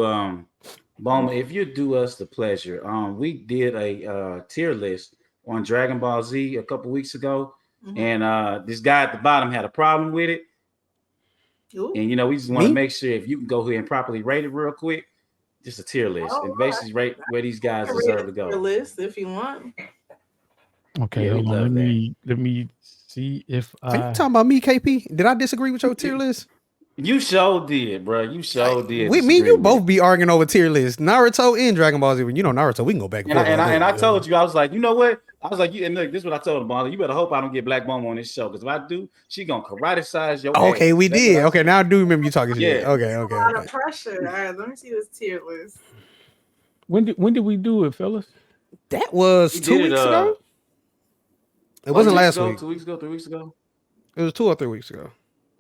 Bulmaa, if you do us the pleasure, we did a tier list on Dragon Ball Z a couple weeks ago, and this guy at the bottom had a problem with it. Ooh. And we just want to make sure if you can go ahead and properly rate it real quick, just a tier list and basically rate where these guys deserve to go. List if you want. Okay, hold on. Let me see if Are you talking about me, KP? Did I disagree with your tier list? You sure did, bro. You sure did. Me and you both be arguing over tier lists. Naruto and Dragon Ball Z. Naruto, we can go back and forth. And I told you, I was like, you know what? I was like, and look, this is what I told him, Bulmaa. You better hope I don't get BlvckBulmaa on this show, because if I do, she gonna karate-size your ass. Okay, we did. Okay, now I do remember you talking shit. Okay. A lot of pressure. All right, let me see this tier list. When did we do it, fellas? That was 2 weeks ago. It wasn't last week. 2 weeks ago, 3 weeks ago. It was 2 or 3 weeks ago.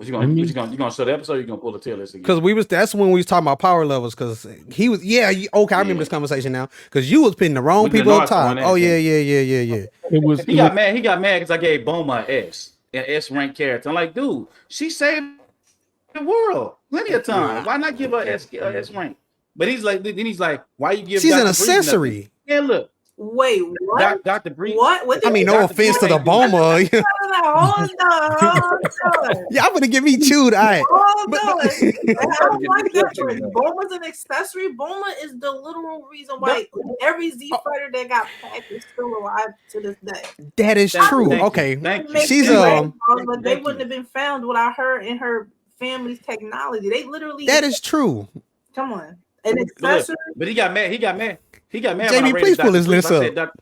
You gonna show the episode? Or you gonna pull the tier list again? Because that's when we was talking about power levels. Because he was, okay, I remember this conversation now. Because you was putting the wrong people up top. Oh yeah. He got mad because I gave Bulmaa an S rank character. I'm like, dude, she saved the world plenty of time. Why not give her S rank? But he's like, why you give? She's an accessory. Yeah, look. Wait, what? Dr. Bree. What? I mean, no offense to the Bulmaa. Hold on. Y'all gonna give me chewed. Hold on. I don't like that word. Bulma's an accessory. Bulmaa is the literal reason why every Z fighter that got packed is still alive to this day. That is true. Okay, she's but they wouldn't have been found without her and her family's technology. They literally. That is true. Come on, an accessory. But he got mad. Jamie, please pull his list up.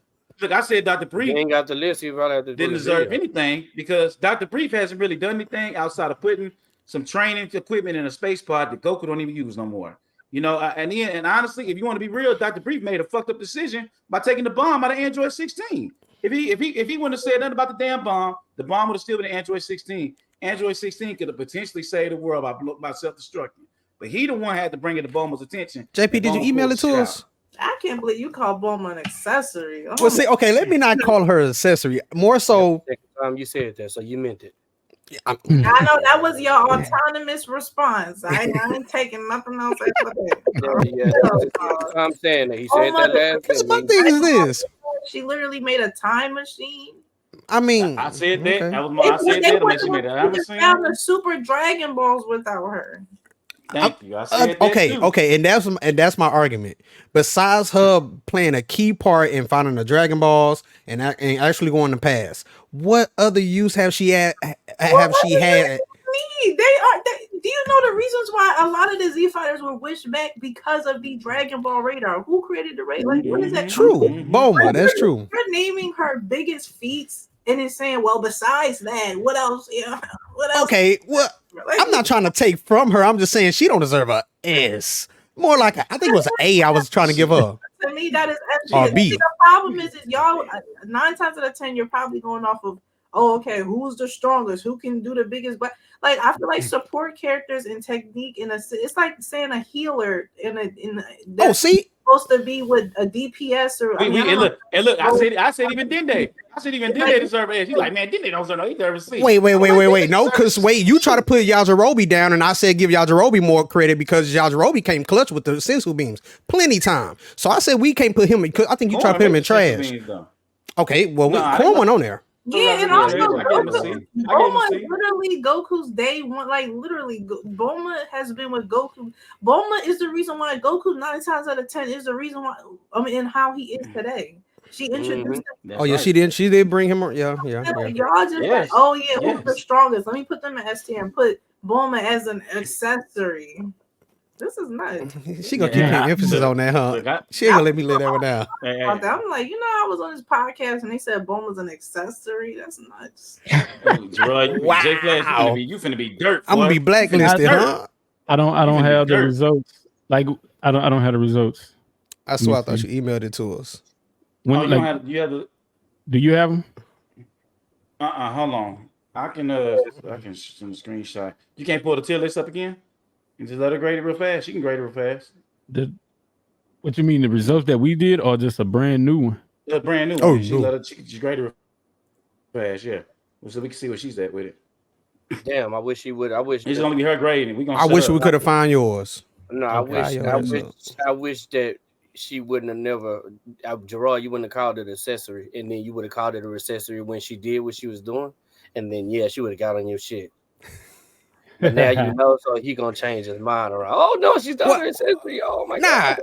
Look, I said Dr. Brief ain't got the list. He probably have to didn't deserve anything because Dr. Brief hasn't really done anything outside of putting some training equipment in a space pod that Goku don't even use no more. And honestly, if you want to be real, Dr. Brief made a fucked up decision by taking the bomb out of Android 16. If he wouldn't have said nothing about the damn bomb, the bomb would have still been in Android 16. Android 16 could have potentially saved the world by self-destructing. But he the one had to bring it to Bulma's attention. JP, did you email it to us? I can't believe you call Bulmaa an accessory. Oh. Well, see, okay, let me not call her an accessory. More so, you said that, so you meant it. I know that was your autonomous response. I ain't taking nothing else after that. I'm saying that he said that last. Because my thing is this: she literally made a time machine. I mean, I said that. Okay. I said that. She made a time machine. Found the Super Dragon Balls without her. Thank you. I said that okay, and that's my argument. Besides her playing a key part in finding the Dragon Balls and actually going to pass, what other use have she had? She had? Do you know the reasons why a lot of the Z fighters were wished back because of the Dragon Ball radar? Who created the radar? Like, what is that? True, Bulmaa. That's true. You're naming her biggest feats. And it's saying, well, besides that, what else? What else? Okay, well, I'm not trying to take from her. I'm just saying she don't deserve a S. More like I think it was an A I was trying to give her. To me, that is or B. The problem is y'all 9 times out of 10, you're probably going off of oh, okay, who's the strongest? Who can do the biggest? But like, I feel like support characters and technique it's like saying a healer that's supposed to be with a DPS or look. I said even Dende deserve it. He's like, man, Dende don't deserve no. He deserves C. Wait. No, because you try to put Yajirobe down, and I said give Yajirobe more credit because Yajirobe came clutch with the Sensu beams plenty time. So I said we can't put him. I think you try to put him in trash. Okay, well, Corn went on there. Yeah, and also Bulma is literally Goku's day one. Like literally, Bulma has been with Goku. Bulma is the reason why Goku 9 times out of 10 is the reason why. I mean, and how he is today. She introduced him. Oh yeah, she did bring him. Yeah. Like, y'all just like, oh yeah, who's the strongest? Let me put them in S tier and put Bulma as an accessory. This is nuts. She gonna keep putting emphasis on that, huh? She ain't gonna let me lay that one down. I'm like, I was on this podcast and they said Bulma's an accessory. That's nuts. Gerard, wow. You finna be dirt. I'm gonna be blacklisted, huh? I don't have the results. Like I don't have the results. I swear I thought you emailed it to us. Do you have them? Hold on. I can send a screenshot. You can't pull the tier list up again? And just let her grade it real fast. She can grade it real fast. What you mean, the results that we did, or just a brand new one? A brand new one. Oh, she grade it real fast, yeah. So we can see where she's at with it. Damn, I wish she would. I wish it's gonna be her grading. I wish we could have found yours. No, I wish that she wouldn't have never. Gerard, you wouldn't have called it accessory, and then you would have called it a accessory when she did what she was doing, and then she would have got on your shit. But now you know, so he gonna change his mind around. Oh no, she's done her accessory. Oh my god.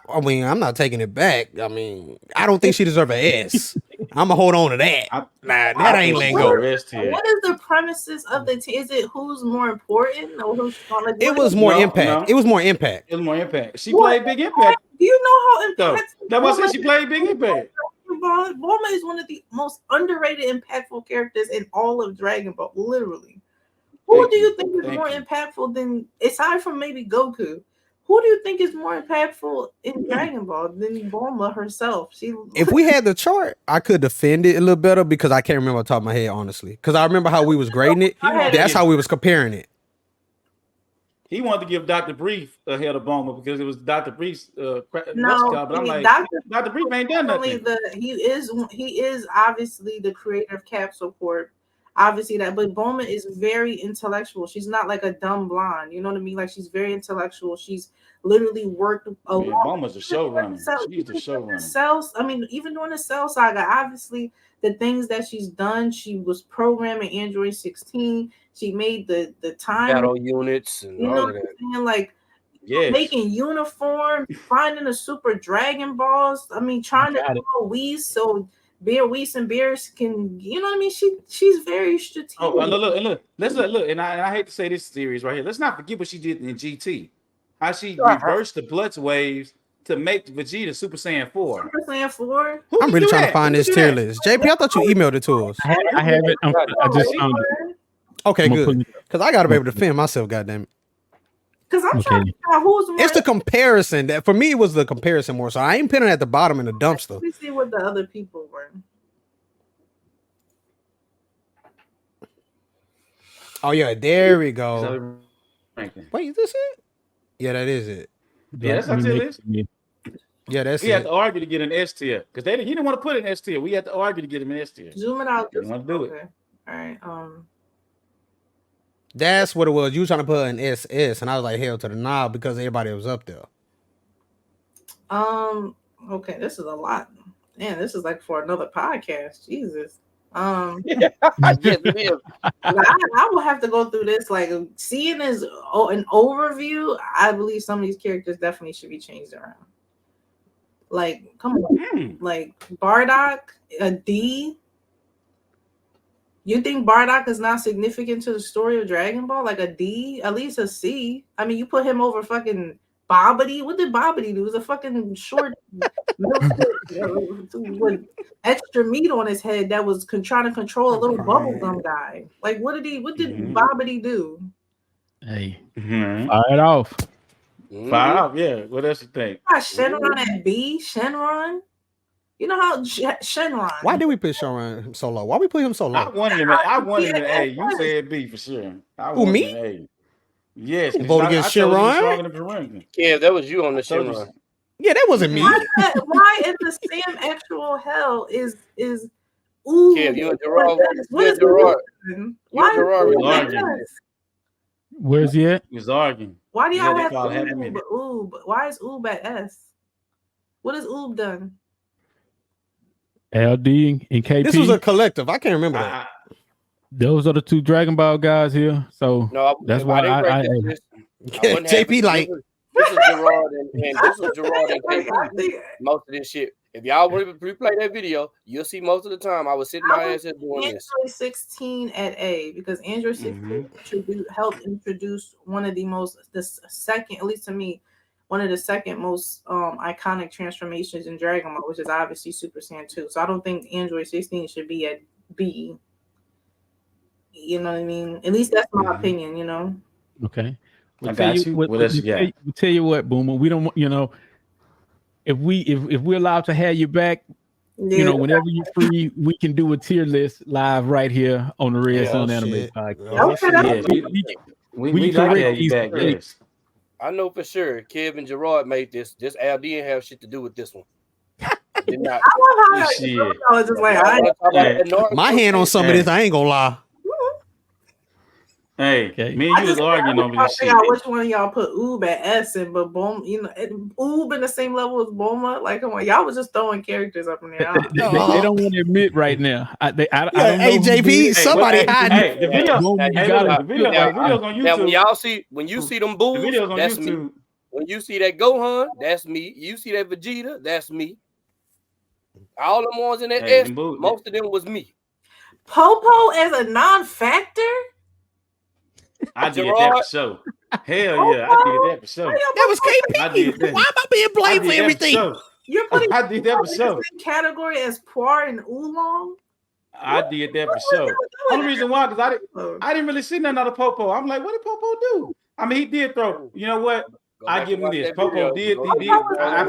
I mean, I'm not taking it back. I mean, I don't think she deserves an S. I'm gonna hold on to that. That ain't letting go. What is the premises of the team? Is it who's more important or who's strong? It was more impact. No. It was more impact. It was more impact. She played big impact. Do you know how impact? That's why I said she played big impact. Bulma is one of the most underrated, impactful characters in all of Dragon Ball. Literally. Who do you think is more impactful than, aside from maybe Goku? Who do you think is more impactful in Dragon Ball than Bulma herself? If we had the chart, I could defend it a little better because I can't remember off the top of my head, honestly. Because I remember how we was grading it. That's how we was comparing it. He wanted to give Dr. Brief ahead of Bulma because it was Dr. Brief's but I'm like, Dr. Brief ain't done nothing. He is obviously the creator of Capsule Corp. Obviously but Bulma is very intellectual. She's not like a dumb blonde. You know what I mean? Like she's very intellectual. She's literally worked a lot. Bulma's a showrunner. She's the showrunner. I mean, even during the Cell Saga, obviously the things that she's done, she was programming Android 16. She made the time battle units and all of that. Like making uniforms, finding the Super Dragon Balls. I mean, trying to do Whis so Whis and Beerus can, you know what I mean? She's very strategic. Oh, look. Let's look. And I hate to say this series right here. Let's not forget what she did in GT. How she reversed the Bloods waves to make Vegeta Super Saiyan 4. Super Saiyan 4. I'm really trying to find this tier list. JP, I thought you emailed it to us. I have it. I just found it. Okay, good. Because I gotta be able to defend myself, goddamn. Because I'm trying to figure out who's more. It's the comparison that for me it was the comparison more. So I ain't putting it at the bottom in the dumpster. Let me see what the other people were. Oh yeah, there we go. Wait, is this it? Yeah, that is it. Yeah, that's how it is. Yeah, that's it. We had to argue to get an S tier because he didn't want to put an S tier. We had to argue to get him an S tier. Zoom it out. Didn't want to do it. All right. That's what it was. You were trying to put an SS, and I was like, hell to the knob because everybody was up there. Okay, this is a lot. Man, this is like for another podcast. Jesus. Yes, it is. I will have to go through this. Like seeing as an overview, I believe some of these characters definitely should be changed around. Like, come on, like Bardock, a D. You think Bardock is not significant to the story of Dragon Ball? Like a D, at least a C. I mean, you put him over fucking Bobbity. What did Bobbity do? It was a fucking short with extra meat on his head that was trying to control a little bubblegum guy. Like, what did Bobbity do? Hey, fire it off. Fire off, yeah. What else you think? Shenron at B. Shenron. You know how Shenron. Why did we put Shenron so low? Why we put him so low? I wanted him in A. You said B for sure. I Who, wanted me? him in A. Yes, You vote against I told you he was Shenron? stronger than Perimeter. Yeah, that was you on the told you Shenron. Yeah, that wasn't me. Why in the same actual hell is ooh? Kev, you and Gerard. What is Gerard? Why Gerard is was arguing. Where's he at? He was arguing. Why do y'all have Oob? Oob? Why is Oob at S? What has Oob done? LD and KP. This was a collective. I can't remember that. Those are the two Dragon Ball guys here. So No, that's why I JP like this is Gerard and this is Gerard and KP. Most of this shit. If y'all replay that video, you'll see most of the time I was sitting my ass at doing this. Android 16 at A because Android 16 helped introduce one of the second, at least to me, one of the second most iconic transformations in Dragon Ball, which is obviously Super Saiyan 2. So I don't think Android 16 should be at B. You know what I mean? At least that's my opinion, you know? Okay. I got you. What else you got? Tell you what, Boomer, we don't want, you know, if we're allowed to have you back, you know, whenever you're free, we can do a tier list live right here on the Red Sun Anime Podcast. We like to have you back, yes. I know for sure Kev and Gerard made this. This Al didn't have shit to do with this one. Did not. I love how my hand on some of this, I ain't gonna lie. Hey, me and you was arguing over this shit. Which one of y'all put Oob at S and but Bulma, you know, Oob in the same level as Bulma? Like, come on, y'all was just throwing characters up in there. They don't want to admit right now. I don't know. Hey, JP, somebody hiding. Hey, the video. The video's on YouTube. Now, when you see them bulls, the video's on that's YouTube. Me. When you see that Gohan, that's me. You see that Vegeta, that's me. All them ones in that S, most of them was me. Popo as a non-factor? I did that for sure. Hell yeah, I did that for sure. That was KP. I did that. Why am I being blamed for everything? You're putting I did that for sure. Category as Poir and Oolong? I did that for sure. Only reason why, because I didn't really see nothing out of Popo. I'm like, what did Popo do? I mean, he did throw. You know what? I give him this. Popo did. I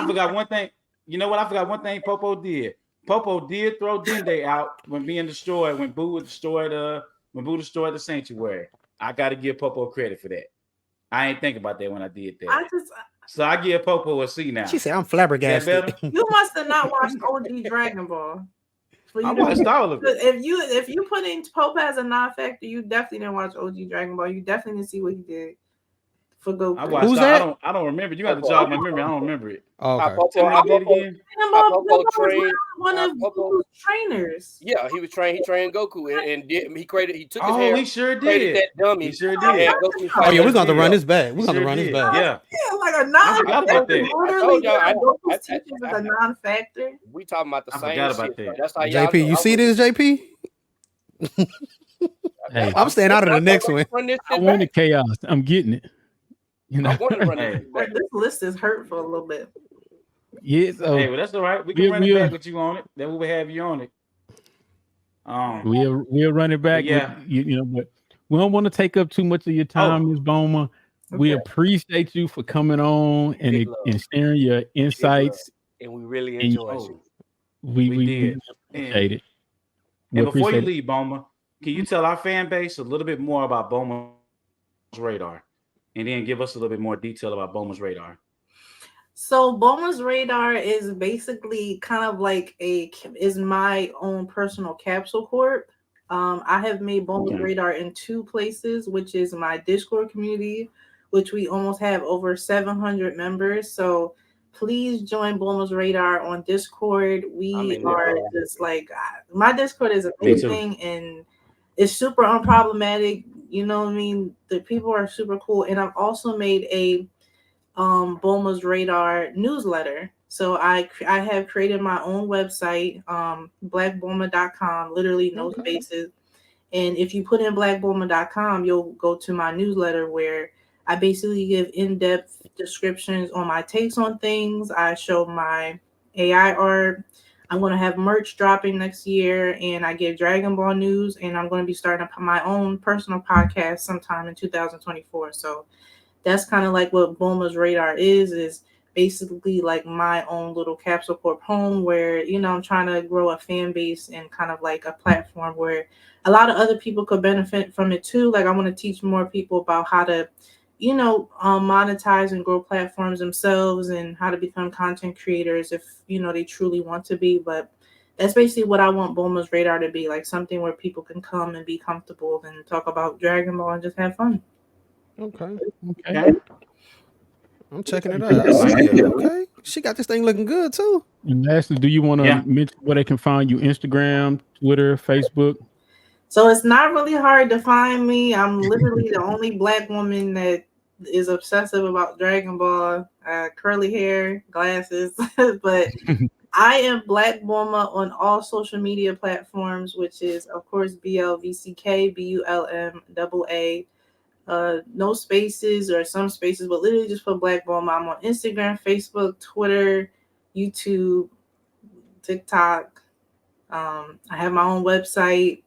forgot one thing. You know what? I forgot one thing Popo did. Popo did throw Dende out when being destroyed. When Boo destroyed the sanctuary. I got to give Popo credit for that. I ain't think about that when I did that. So I give Popo a C now. She said, "I'm flabbergasted." You must have not watched OG Dragon Ball. I watched all of it. If you put in Popo as a non-factor, you definitely didn't watch OG Dragon Ball. You definitely didn't see what he did for Goku. Who's that? I don't remember. You got to jog my memory. I don't remember it. Oh, okay. Popo trained one of Goku's trainers. Yeah, he was trained. He trained Goku and he took his hair. He sure did. That dummy. He sure did. Oh yeah, we're gonna run this back. We're gonna run this back. Yeah, like a non-factor. Goku's teachers is a non-factor. We talking about the same shit. That. That's how JP, you see this, JP? Hey, I'm staying out of the next one. I wanted chaos. I'm getting it. You know, this list is hurtful a little bit. Yes. Hey, well, that's all right. We can run it back with you on it. Then we will have you on it. We'll run it back. Yeah. With, you know, but we don't want to take up too much of your time, Ms. Bulmaa. Okay. We appreciate you for coming on and sharing your insights. And we really enjoy it. We did. Appreciate it. And before you leave, Bulmaa, can you tell our fan base a little bit more about Bulmaa's radar? And then give us a little bit more detail about Bulmaa's radar. So Bulmaa's radar is basically kind of like is my own personal capsule corp. I have made Bulmaa's radar in two places, which is my Discord community, which we almost have over 700 members. So please join Bulmaa's radar on Discord. We are just like, my Discord is amazing and it's super unproblematic. You know what I mean? The people are super cool. And I've also made a Bulmaa's radar newsletter. So I have created my own website, BlvckBulmaa.com, literally no spaces. And if you put in BlvckBulmaa.com, you'll go to my newsletter where I basically give in-depth descriptions on my takes on things. I show my AI art. I'm going to have merch dropping next year, and I give Dragon Ball news, and I'm going to be starting my own personal podcast sometime in 2024. So that's kind of like what Bulmaa's radar is basically like my own little capsule corp home where, you know, I'm trying to grow a fan base and kind of like a platform where a lot of other people could benefit from it too. Like I want to teach more people about how to, you know, monetize and grow platforms themselves and how to become content creators if, you know, they truly want to be. But that's basically what I want Bulma's Radar to be, like something where people can come and be comfortable and talk about Dragon Ball and just have fun. Okay. Okay. I'm checking it out. I see it. Okay. She got this thing looking good too. And lastly, do you want to mention where they can find you? Instagram, Twitter, Facebook? So it's not really hard to find me. I'm literally the only Black woman that is obsessive about Dragon Ball, curly hair, glasses, but I am BlvckBulmaa on all social media platforms, which is of course BlvckBulmaa. No spaces or some spaces, but literally just put BlvckBulmaa. I'm on Instagram, Facebook, Twitter, YouTube, TikTok. I have my own website.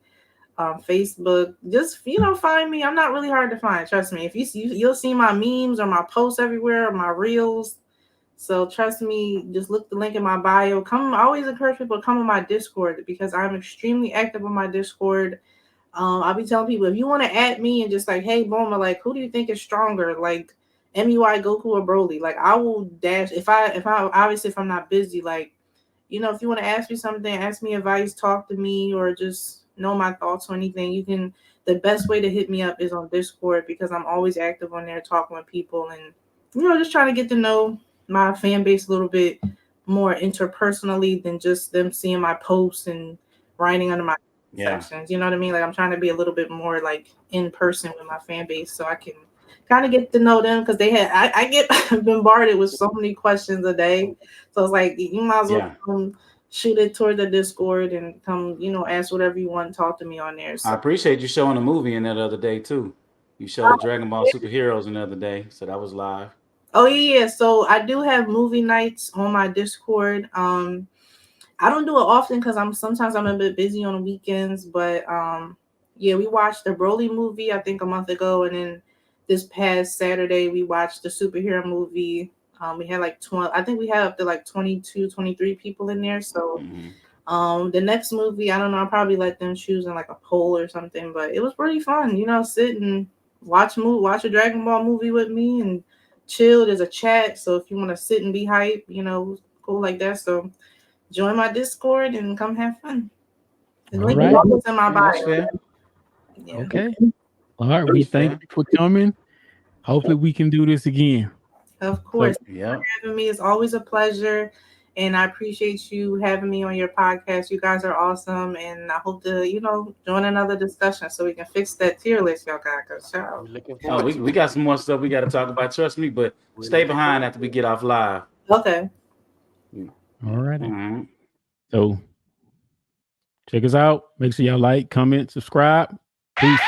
Facebook, just, you know, find me. I'm not really hard to find. Trust me. If you'll see my memes or my posts everywhere, or my reels. So trust me. Just look the link in my bio. Come. I always encourage people to come on my Discord because I'm extremely active on my Discord. I'll be telling people if you want to add me and just like, hey, Bulma, like, who do you think is stronger, like MUI, Goku, or Broly? Like, I will dash if I obviously if I'm not busy, like, you know, if you want to ask me something, ask me advice, talk to me, or just know my thoughts or anything, you can. The best way to hit me up is on Discord because I'm always active on there talking with people and, you know, just trying to get to know my fan base a little bit more interpersonally than just them seeing my posts and writing under my sections. You know what I mean? Like I'm trying to be a little bit more like in person with my fan base so I can kind of get to know them because I get bombarded with so many questions a day. So it's like you might as well come shoot it toward the Discord and come, you know, ask whatever you want, talk to me on there. So. I appreciate you showing a movie in that other day too. You showed Dragon Ball Superheroes in the other day, so that was live. Oh yeah, so I do have movie nights on my Discord. I don't do it often because sometimes I'm a bit busy on the weekends, but yeah, we watched the Broly movie I think a month ago, and then this past Saturday we watched the superhero movie. We had like 20, I think we had up to like 22, 23 people in there. So the next movie, I don't know, I'll probably let them choose in like a poll or something, but it was pretty fun, you know, sit and watch a Dragon Ball movie with me and chill. There's a chat, so if you want to sit and be hype, you know, cool like that. So join my Discord and come have fun. The link is always in my bio. Yeah. Okay. All right. We thank you for coming. Hopefully we can do this again. Of course. Yeah. Having me is always a pleasure. And I appreciate you having me on your podcast. You guys are awesome. And I hope to, you know, join another discussion so we can fix that tier list y'all got. We got some more stuff we got to talk about. Trust me, but stay behind after we get off live. Okay. All right. So check us out. Make sure y'all like, comment, subscribe. Peace.